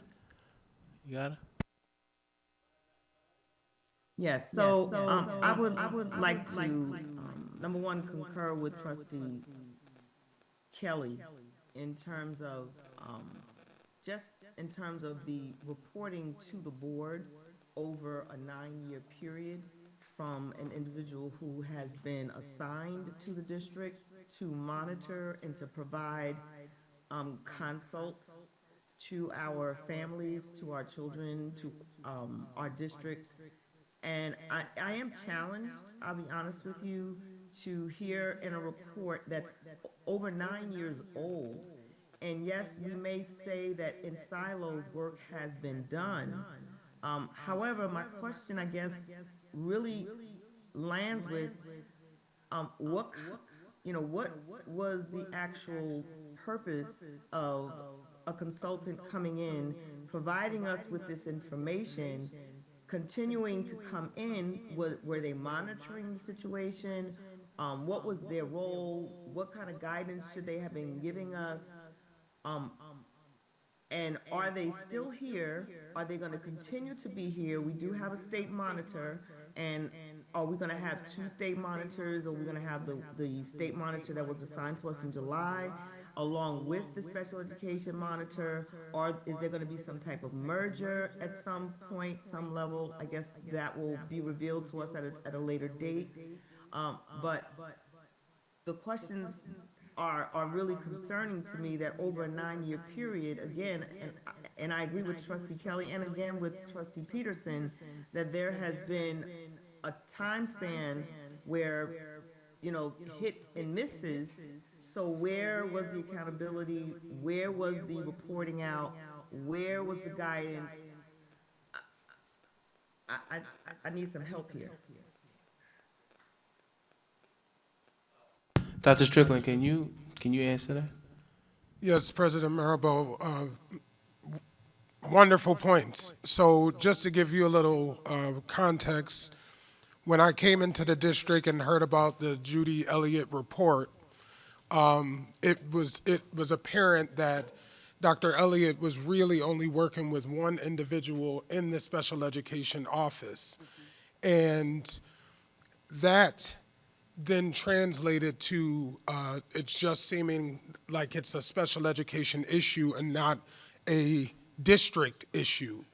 You got it? Yes, so I would like to, number one, concur with Trustee Kelly in terms of, just in terms of the reporting to the board over a 9-year period from an individual who has been assigned to the district to monitor and to provide consult to our families, to our children, to our district. And I am challenged, I'll be honest with you, to hear in a report that's over 9 years old. And yes, we may say that in silos work has been done. However, my question, I guess, really lands with what was the actual purpose of a consultant coming in, providing us with this information, continuing to come in? Were they monitoring the situation? What was their role? What kind of guidance should they have been giving us? And are they still here? Are they going to continue to be here? We do have a state monitor, and are we going to have 2 state monitors? Are we going to have the state monitor that was assigned to us in July along with the special education monitor? Or is there going to be some type of merger at some point, some level? I guess that will be revealed to us at a later date. But the questions are really concerning to me, that over a 9-year period, again, and I agree with Trustee Kelly and again with Trustee Peterson, that there has been a time span where, hits and misses. So where was the accountability? Where was the reporting out? Where was the guidance? I need some help here. Dr. Strickland, can you answer that? Yes, President Maribel, wonderful points. So just to give you a little context, when I came into the district and heard about the Judy Elliott report, it was apparent that Dr. Elliott was really only working with one individual in the special education office. And that then translated to it's just seeming like it's a special education issue and not a district issue.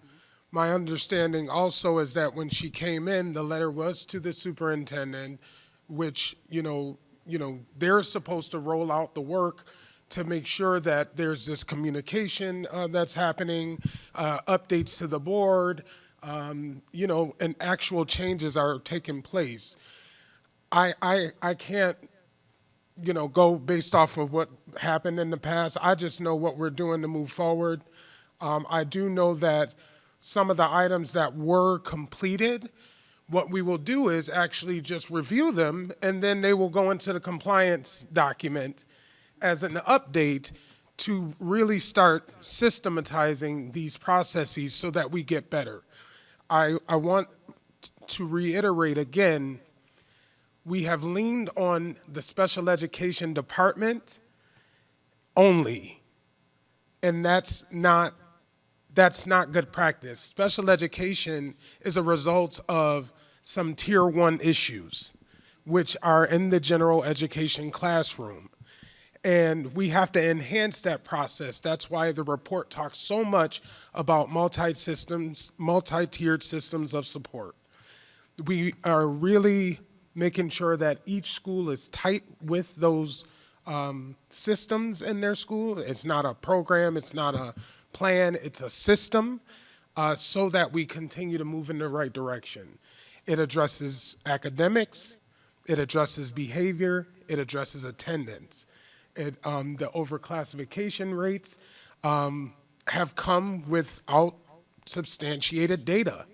My understanding also is that when she came in, the letter was to the superintendent, which, they're supposed to roll out the work to make sure that there's this communication that's happening, updates to the board, and actual changes are taking place. I can't, go based off of what happened in the past. I just know what we're doing to move forward. I do know that some of the items that were completed, what we will do is actually just review them, and then they will go into the compliance document as an update to really start systematizing these processes so that we get better. I want to reiterate again, we have leaned on the special education department only, and that's not good practice. Special education is a result of some tier 1 issues, which are in the general education classroom. And we have to enhance that process. That's why the report talks so much about multi-tiered systems of support. We are really making sure that each school is tight with those systems in their school. It's not a program, it's not a plan, it's a system, so that we continue to move in the right direction. It addresses academics, it addresses behavior, it addresses attendance. The overclassification rates have come without substantiated data.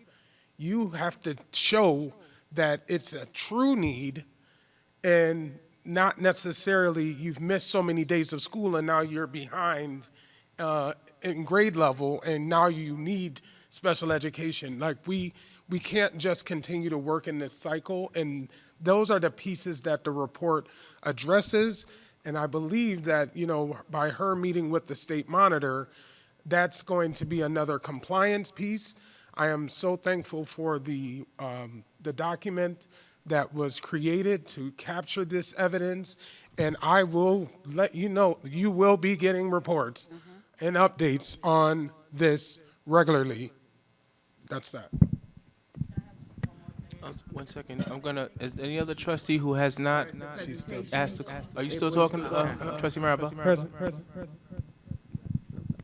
You have to show that it's a true need and not necessarily you've missed so many days of school and now you're behind in grade level and now you need special education. Like we can't just continue to work in this cycle, and those are the pieces that the report addresses. And I believe that, by her meeting with the state monitor, that's going to be another compliance piece. I am so thankful for the document that was created to capture this evidence, and I will let you know, you will be getting reports and updates on this regularly. That's that. 1 second. Is there any other trustee who has not asked? Are you still talking, Trustee Maribel? Present.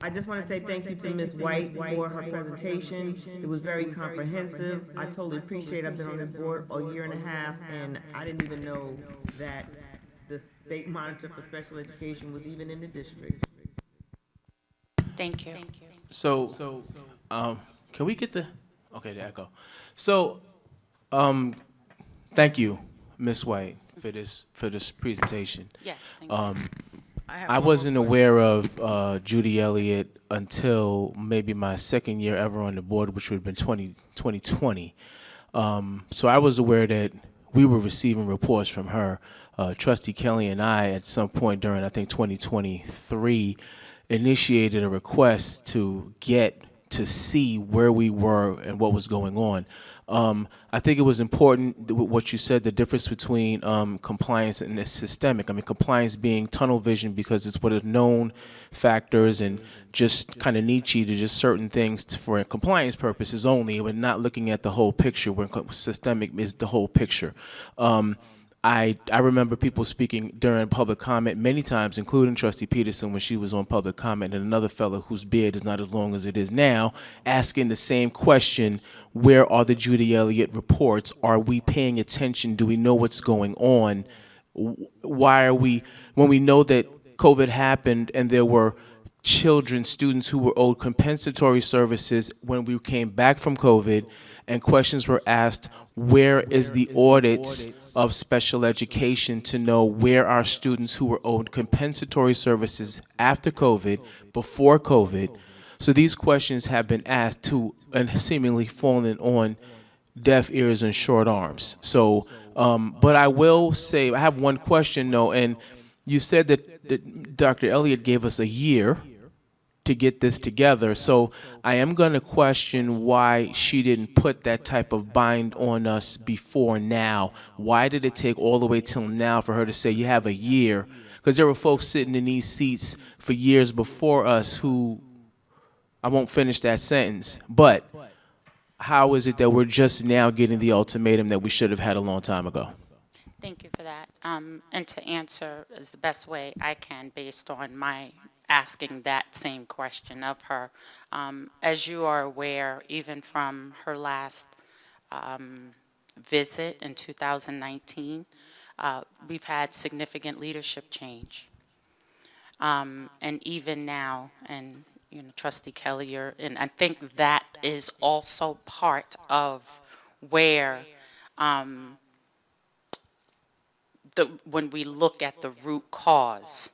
I just want to say thank you to Ms. White for her presentation. It was very comprehensive. I totally appreciate it. I've been on this board a year and a half, and I didn't even know that the state monitor for special education was even in the district. Thank you. So, can we get the echo. So, thank you, Ms. White, for this presentation. Yes, thank you. I wasn't aware of Judy Elliott until maybe my second year ever on the board, which would have been 2020. So I was aware that we were receiving reports from her. Trustee Kelly and I, at some point during, I think, 2023, initiated a request to get to see where we were and what was going on. I think it was important what you said, the difference between compliance and systemic. I mean, compliance being tunnel vision because it's what are known factors and just kind of niche to just certain things for compliance purposes only. We're not looking at the whole picture, where systemic is the whole picture. I remember people speaking during public comment many times, including Trustee Peterson when she was on public comment, and another fellow whose beard is not as long as it is now, asking the same question: where are the Judy Elliott reports? Are we paying attention? Do we know what's going on? Why are we, when we know that COVID happened and there were children, students who were owed compensatory services when we came back from COVID, and questions were asked, where is the audits of special education to know where our students who were owed compensatory services after COVID, before COVID? So these questions have been asked to and seemingly fallen on deaf ears and short arms. So, but I will say, I have one question though, and you said that Dr. Elliott gave us a year to get this together. So I am going to question why she didn't put that type of bind on us before now. Why did it take all the way till now for her to say you have a year? Because there were folks sitting in these seats for years before us who, I won't finish that sentence, but how is it that we're just now getting the ultimatum that we should have had a long time ago? Thank you for that. And to answer as the best way I can based on my asking that same question of her. As you are aware, even from her last visit in 2019, we've had significant leadership change. And even now, and Trustee Kelly, and I think that is also part of where when we look at the root cause,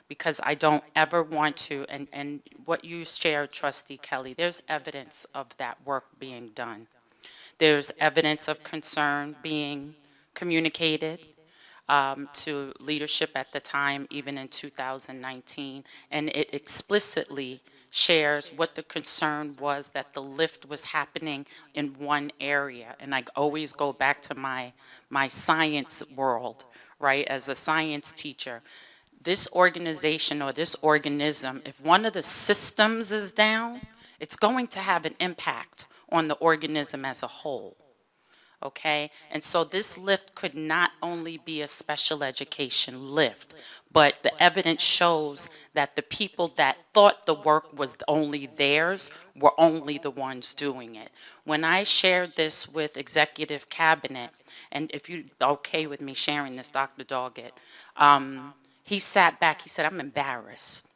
because I don't ever want to, and what you shared, Trustee Kelly, there's evidence of that work being done. There's evidence of concern being communicated to leadership at the time, even in 2019, and it explicitly shares what the concern was, that the lift was happening in one area. And I always go back to my science world, right, as a science teacher. This organization or this organism, if one of the systems is down, it's going to have an impact on the organism as a whole. Okay, and so this lift could not only be a special education lift, but the evidence shows that the people that thought the work was only theirs were only the ones doing it. When I shared this with Executive Cabinet, and if you're okay with me sharing this, Dr. Doggett, he sat back, he said, I'm embarrassed.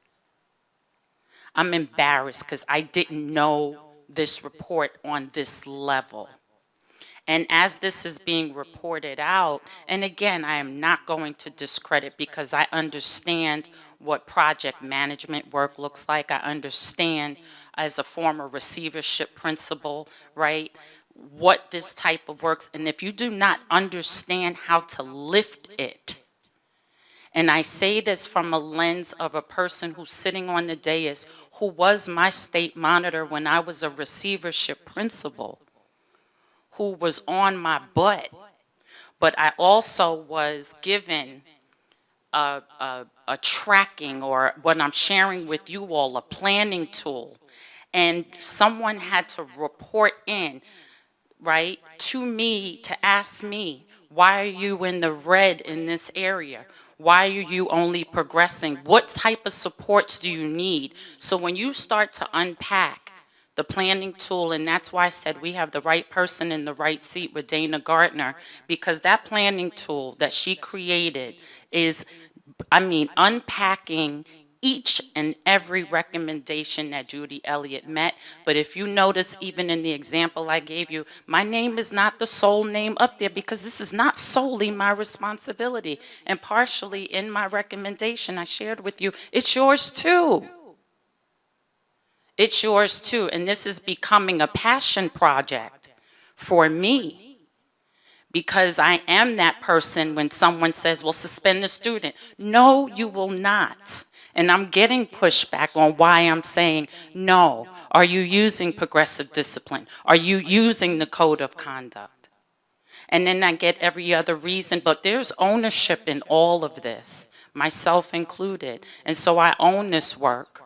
I'm embarrassed because I didn't know this report on this level. And as this is being reported out, and again, I am not going to discredit because I understand what project management work looks like. I understand as a former receivership principal, right, what this type of works. And if you do not understand how to lift it, and I say this from a lens of a person who's sitting on the dais, who was my state monitor when I was a receivership principal, who was on my butt, but I also was given a tracking, or what I'm sharing with you all, a planning tool. And someone had to report in, right, to me to ask me, why are you in the red in this area? Why are you only progressing? What type of supports do you need? So when you start to unpack the planning tool, and that's why I said we have the right person in the right seat with Dana Gardner, because that planning tool that she created is, unpacking each and every recommendation that Judy Elliott met. But if you notice, even in the example I gave you, my name is not the sole name up there because this is not solely my responsibility. And partially in my recommendation I shared with you, it's yours too. It's yours too, and this is becoming a passion project for me, because I am that person when someone says, well, suspend the student. No, you will not. And I'm getting pushback on why I'm saying no. Are you using progressive discipline? Are you using the code of conduct? And then I get every other reason, but there's ownership in all of this, myself included. And so I own this work.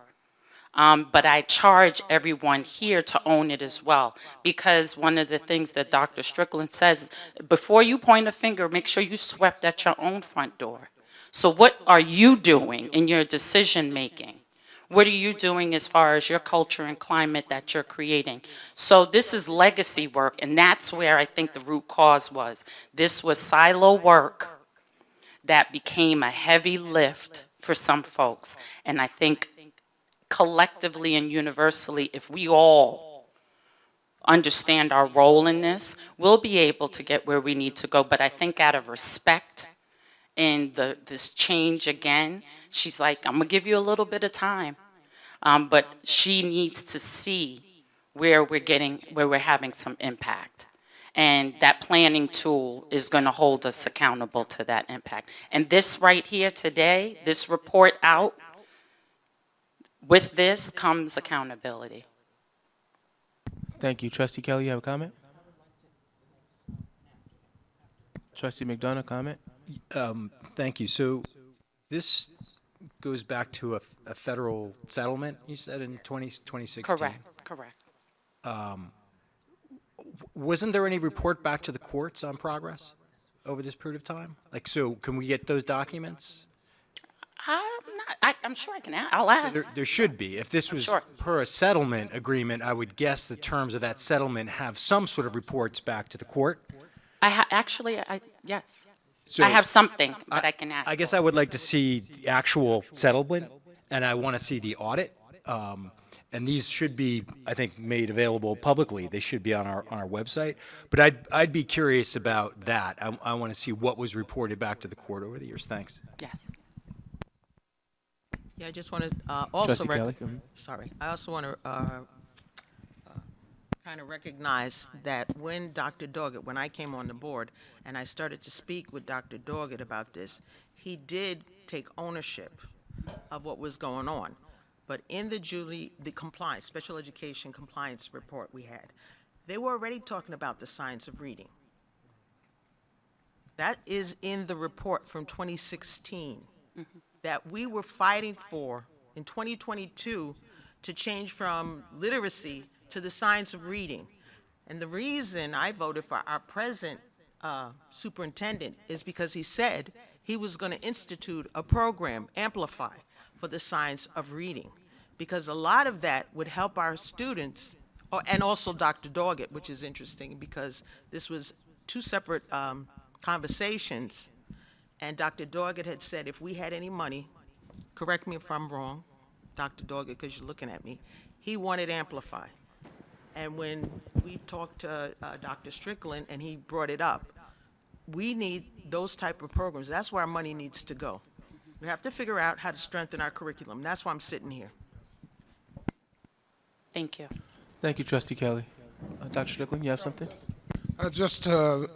But I charge everyone here to own it as well, because one of the things that Dr. Strickland says, before you point a finger, make sure you swept at your own front door. So what are you doing in your decision making? What are you doing as far as your culture and climate that you're creating? So this is legacy work, and that's where I think the root cause was. This was silo work that became a heavy lift for some folks, and I think collectively and universally, if we all understand our role in this, we'll be able to get where we need to go. But I think out of respect in this change again, she's like, I'm gonna give you a little bit of time. But she needs to see where we're having some impact. And that planning tool is gonna hold us accountable to that impact. And this right here today, this report out, with this comes accountability. Thank you. Trustee Kelly, you have a comment? Trustee McDonough, comment? Thank you. So this goes back to a federal settlement, you said, in 2016? Correct. Wasn't there any report back to the courts on progress? over this period of time? Like, so can we get those documents? I'm sure I can, I'll ask. There should be. If this was Sure. per a settlement agreement, I would guess the terms of that settlement have some sort of reports back to the court. Yes. So I have something that I can ask. I guess I would like to see the actual settlement, and I want to see the audit. And these should be, I think, made available publicly. They should be on our website. But I'd be curious about that. I want to see what was reported back to the court over the years. Thanks. Yes. Yeah, I just want to also, Trustee Kelly, go ahead. sorry, I also want to kind of recognize that when Dr. Doggett, when I came on the board and I started to speak with Dr. Doggett about this, he did take ownership of what was going on. But in the compliance, special education compliance report we had, they were already talking about the science of reading. That is in the report from 2016 that we were fighting for in 2022 to change from literacy to the science of reading. And the reason I voted for our present superintendent is because he said he was going to institute a program, Amplify, for the science of reading, because a lot of that would help our students, and also Dr. Doggett, which is interesting because this was two separate conversations, and Dr. Doggett had said if we had any money, correct me if I'm wrong, Dr. Doggett, because you're looking at me, he wanted Amplify. And when we talked to Dr. Strickland and he brought it up, we need those type of programs. That's where our money needs to go. We have to figure out how to strengthen our curriculum. That's why I'm sitting here. Thank you. Thank you, Trustee Kelly. Dr. Strickland, you have something? Just to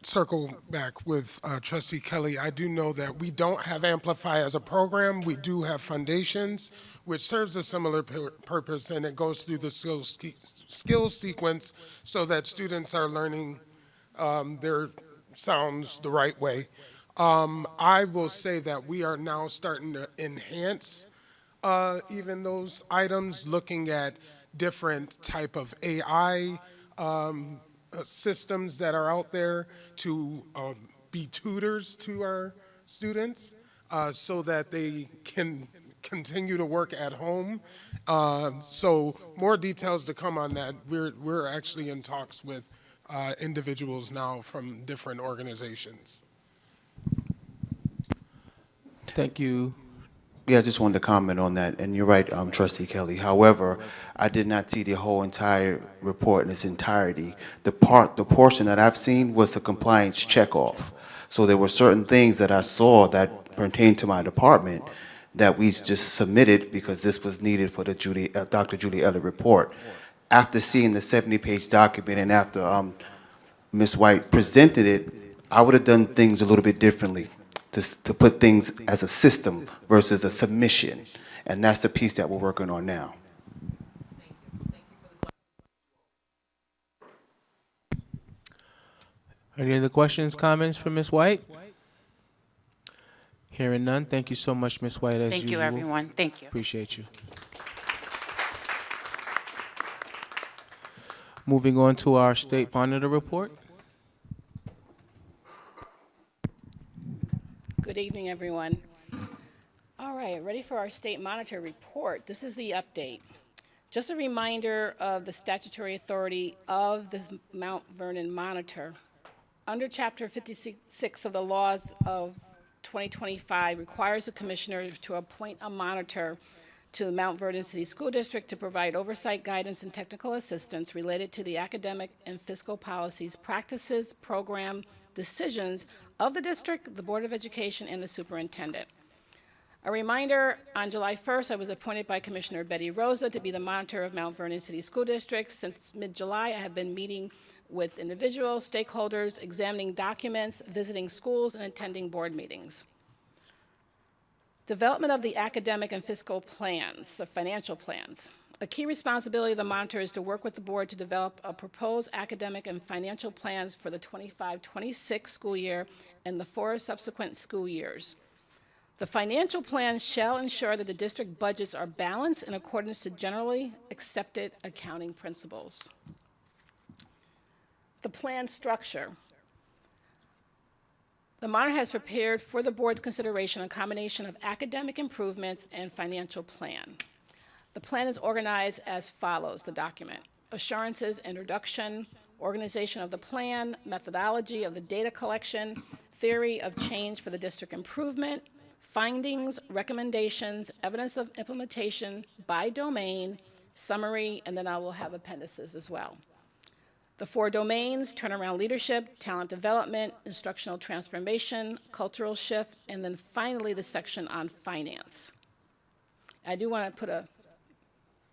circle back with Trustee Kelly, I do know that we don't have Amplify as a program. We do have Foundations, which serves a similar purpose, and it goes through the skills sequence so that students are learning their sounds the right way. I will say that we are now starting to enhance even those items, looking at different type of AI systems that are out there to be tutors to our students so that they can continue to work at home. So more details to come on that. We're actually in talks with individuals now from different organizations. Thank you. Yeah, I just wanted to comment on that, and you're right, Trustee Kelly. However, I did not see the whole entire report in its entirety. The portion that I've seen was the compliance checkoff. So there were certain things that I saw that pertain to my department that we just submitted because this was needed for the Dr. Julie Elliott report. After seeing the 70-page document and after Ms. White presented it, I would have done things a little bit differently. To put things as a system versus a submission. And that's the piece that we're working on now. Any other questions, comments for Ms. White? Hearing none, thank you so much, Ms. White, as Thank usual. you, everyone. Thank you. Appreciate you. Moving on to our State Monitor report. Good evening, everyone. All right, ready for our State Monitor report. This is the update. Just a reminder of the statutory authority of the Mount Vernon Monitor. Under Chapter 56 of the laws of 2025 requires the commissioner to appoint a monitor to the Mount Vernon City School District to provide oversight, guidance, and technical assistance related to the academic and fiscal policies, practices, program, decisions of the district, the Board of Education, and the superintendent. A reminder, on July 1st, I was appointed by Commissioner Betty Rosa to be the monitor of Mount Vernon City School District. Since mid-July, I have been meeting with individuals, stakeholders, examining documents, visiting schools, and attending board meetings. Development of the academic and fiscal plans, the financial plans. A key responsibility of the monitor is to work with the board to develop a proposed academic and financial plans for the 25-26 school year and the 4 subsequent school years. The financial plans shall ensure that the district budgets are balanced in accordance to generally accepted accounting principles. The plan structure. The monitor has prepared for the board's consideration a combination of academic improvements and financial plan. The plan is organized as follows, the document: assurances, introduction, organization of the plan, methodology of the data collection, theory of change for the district improvement, findings, recommendations, evidence of implementation by domain, summary, and then I will have appendices as well. The 4 domains: turnaround leadership, talent development, instructional transformation, cultural shift, and then finally the section on finance. I do want to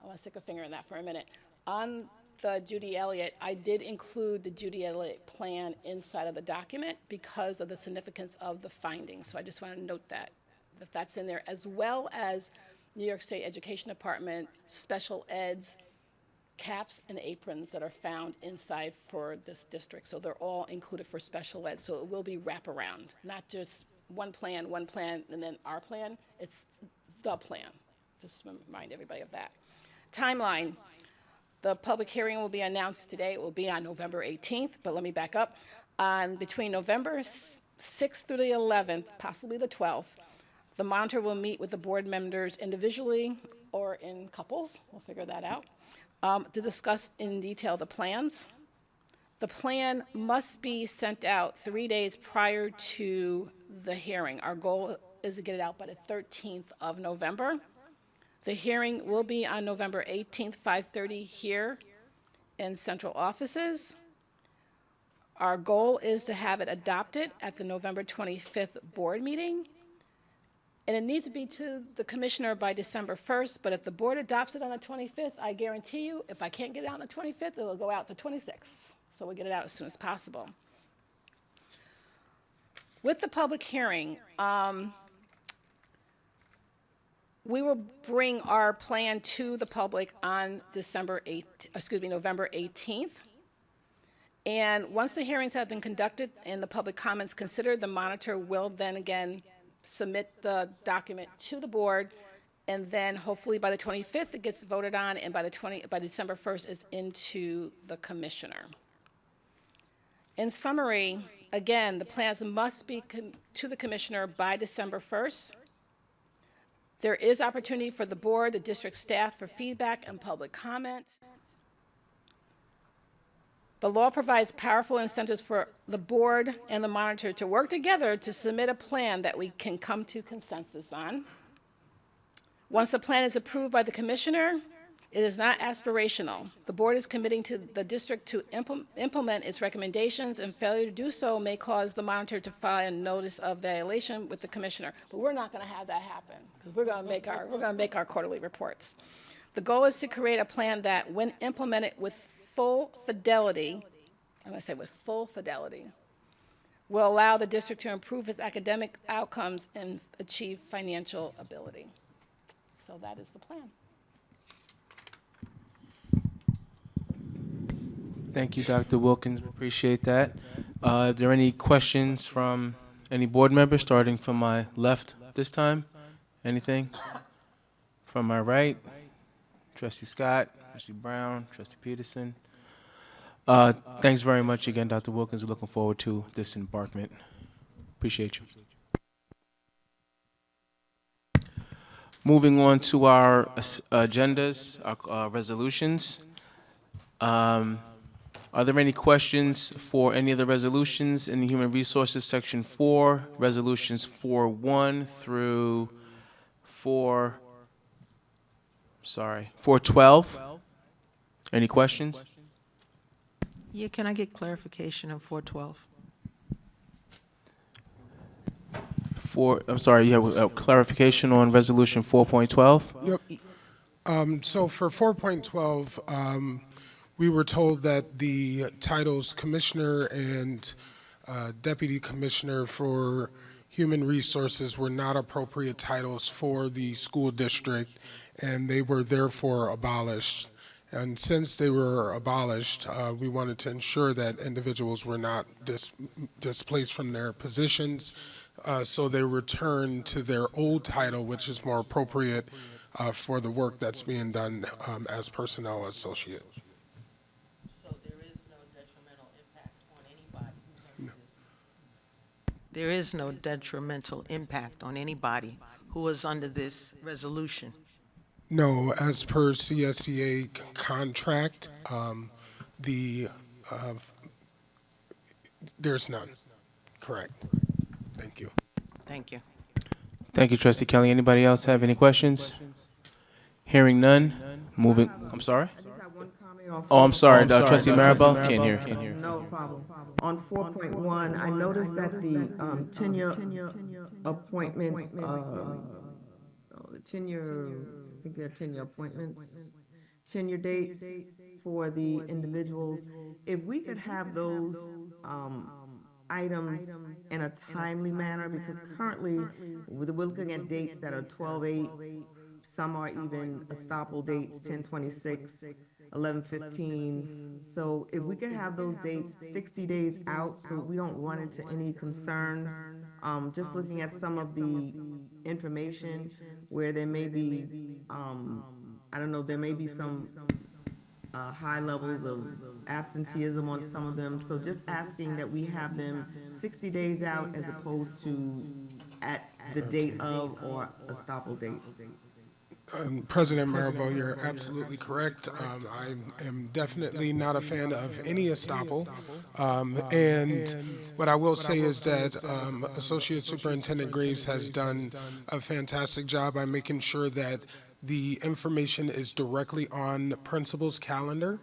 I want to stick a finger in that for a minute. On the Judy Elliott, I did include the Judy Elliott plan inside of the document because of the significance of the findings. So I just want to note that that's in there, as well as New York State Education Department special eds, caps and aprons that are found inside for this district. So they're all included for special ed. So it will be wraparound, not just one plan, and then our plan. It's the plan. Just to remind everybody of that. Timeline. The public hearing will be announced today. It will be on November 18th, but let me back up. Between November 6th through the 11th, possibly the 12th, the monitor will meet with the board members individually or in couples. We'll figure that out. To discuss in detail the plans. The plan must be sent out 3 days prior to the hearing. Our goal is to get it out by the 13th of November. The hearing will be on November 18th, 5:30 here in central offices. Our goal is to have it adopted at the November 25th board meeting. And it needs to be to the commissioner by December 1st, but if the board adopts it on the 25th, I guarantee you, if I can't get it out on the 25th, it will go out the 26th. So we'll get it out as soon as possible. With the public hearing, we will bring our plan to the public on November 18th. And once the hearings have been conducted and the public comments considered, the monitor will then again submit the document to the board, and then hopefully by the 25th it gets voted on, and by December 1st it's into the commissioner. In summary, again, the plans must be to the commissioner by December 1st. There is opportunity for the board, the district staff for feedback and public comment. The law provides powerful incentives for the board and the monitor to work together to submit a plan that we can come to consensus on. Once the plan is approved by the commissioner, it is not aspirational. The board is committing to the district to implement its recommendations, and failure to do so may cause the monitor to file a notice of violation with the commissioner. But we're not going to have that happen, because we're going to make our quarterly reports. The goal is to create a plan that, when implemented with full fidelity, I'm going to say with full fidelity, will allow the district to improve its academic outcomes and achieve financial ability. So that is the plan. Thank you, Dr. Wilkins. Appreciate that. Are there any questions from any board members, starting from my left this time? Anything? From my right? Trustee Scott, Trustee Brown, Trustee Peterson. Thanks very much again, Dr. Wilkins. We're looking forward to this embarkment. Appreciate you. Moving on to our agendas, our resolutions. Are there any questions for any of the resolutions in the Human Resources Section 4, resolutions 4.1 through 4.12? Any questions? Yeah, can I get clarification on 412? I'm sorry, you have a clarification on resolution 4.12? Yep. So for 4.12, we were told that the titles Commissioner and Deputy Commissioner for Human Resources were not appropriate titles for the school district, and they were therefore abolished. And since they were abolished, we wanted to ensure that individuals were not displaced from their positions, so they returned to their old title, which is more appropriate for the work that's being done as personnel associate. So there is no detrimental impact on anybody who's under this? there is no detrimental impact on anybody who is under this resolution. No, as per CSEA contract, the, there's none. Correct. Thank you. Thank you. Thank you, Trustee Kelly. Anybody else have any questions? Hearing none, moving, I'm sorry? I just have one comment on. Oh, I'm sorry, four- Trustee Maribel, can't hear, can't hear. No problem. On 4.1, I noticed that the tenure appointments, the tenure, I think they're tenure appointments, tenure dates for the individuals. If we could have those items in a timely manner, because currently, we're looking at dates that are 12/8, some are even estoppel dates, 10/26, 11/15. So if we could have those dates 60 days out, so we don't run into any concerns, just looking at some of the information where there may be, I don't know, there may be some high levels of absenteeism on some of them. So just asking that we have them 60 days out as opposed to at the date of or estoppel dates. President Maribel, you're absolutely correct. I am definitely not a fan of any estoppel. And what I will say is that Associate Superintendent Graves has done a fantastic job by making sure that the information is directly on the principal's calendar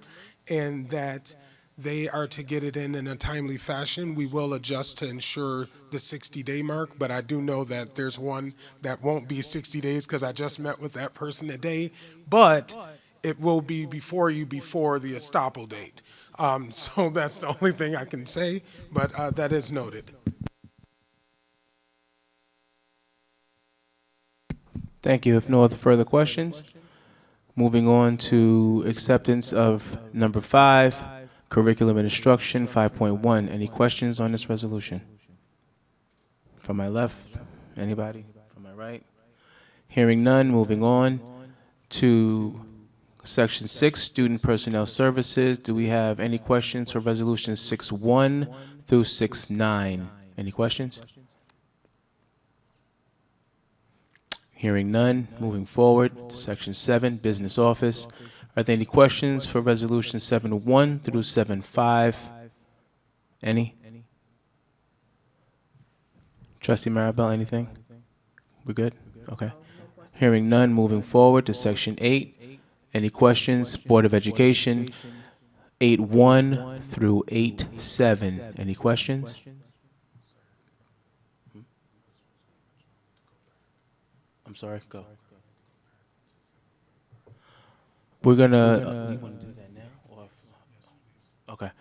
and that they are to get it in a timely fashion. We will adjust to ensure the 60-day mark, but I do know that there's one that won't be 60 days because I just met with that person today, but it will be before the estoppel date. So that's the only thing I can say, but that is noted. Thank you. If no other further questions, moving on to acceptance of number 5, curriculum and instruction 5.1. Any questions on this resolution? From my left, anybody? From my right? Hearing none, moving on to section 6, student personnel services. Do we have any questions for resolutions 6.1 through 6.9? Any questions? Hearing none, moving forward to section 7, business office. Are there any questions for resolution 7.1 through 7.5? Any? Trustee Maribel, anything? We're good? Okay. Hearing none, moving forward to section 8. Any questions? Board of Education, 8.1 through 8.7. Any questions? I'm sorry, go. We're gonna. Do you want to do that now? Or, okay.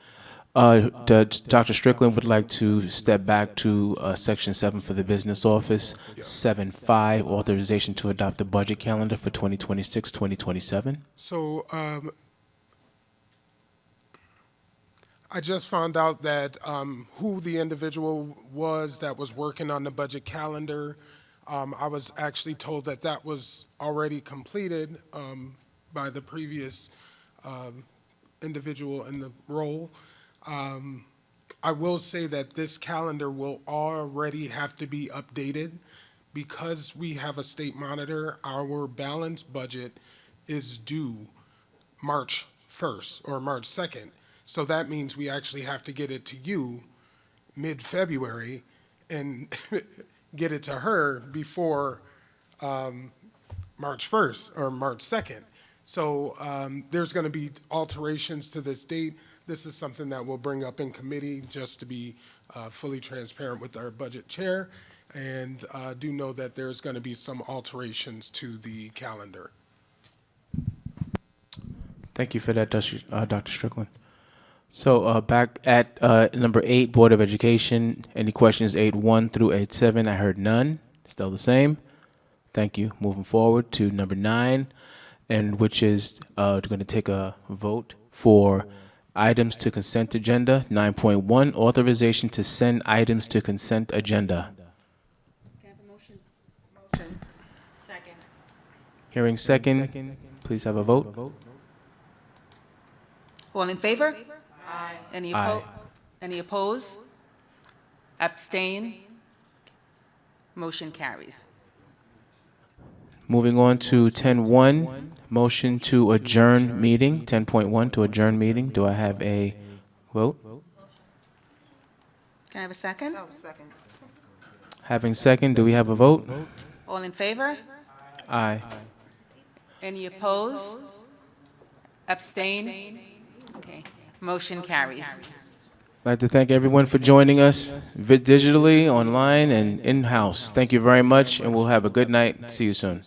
Dr. Strickland would like to step back to section 7 for the business office. 7.5, authorization to adopt the budget calendar for 2026-2027. So I just found out that who the individual was that was working on the budget calendar. I was actually told that that was already completed by the previous individual in the role. I will say that this calendar will already have to be updated because we have a state monitor. Our balanced budget is due March 1st or March 2nd. So that means we actually have to get it to you mid-February and get it to her before March 1st or March 2nd. So there's going to be alterations to this date. This is something that we'll bring up in committee just to be fully transparent with our budget chair. And do know that there's going to be some alterations to the calendar. Thank you for that, Dr. Strickland. So back at number 8, Board of Education. Any questions 8.1 through 8.7? I heard none. Still the same. Thank you. Moving forward to number 9, and which is going to take a vote for items to consent agenda. 9.1, authorization to send items to consent agenda. Can I have a motion? Second. Hearing second. Please have a vote. All in favor? Aye. Any Aye. opposed? Any opposed? Abstain? Motion carries. Moving on to 10.1, motion to adjourn meeting. 10.1 to adjourn meeting. Do I have a vote? Can I have a second? Having second, do we have a vote? All in favor? Aye. Any opposed? Abstain? Okay, motion carries. I'd like to thank everyone for joining us digitally, online, and in-house. Thank you very much, and we'll have a good night. See you soon.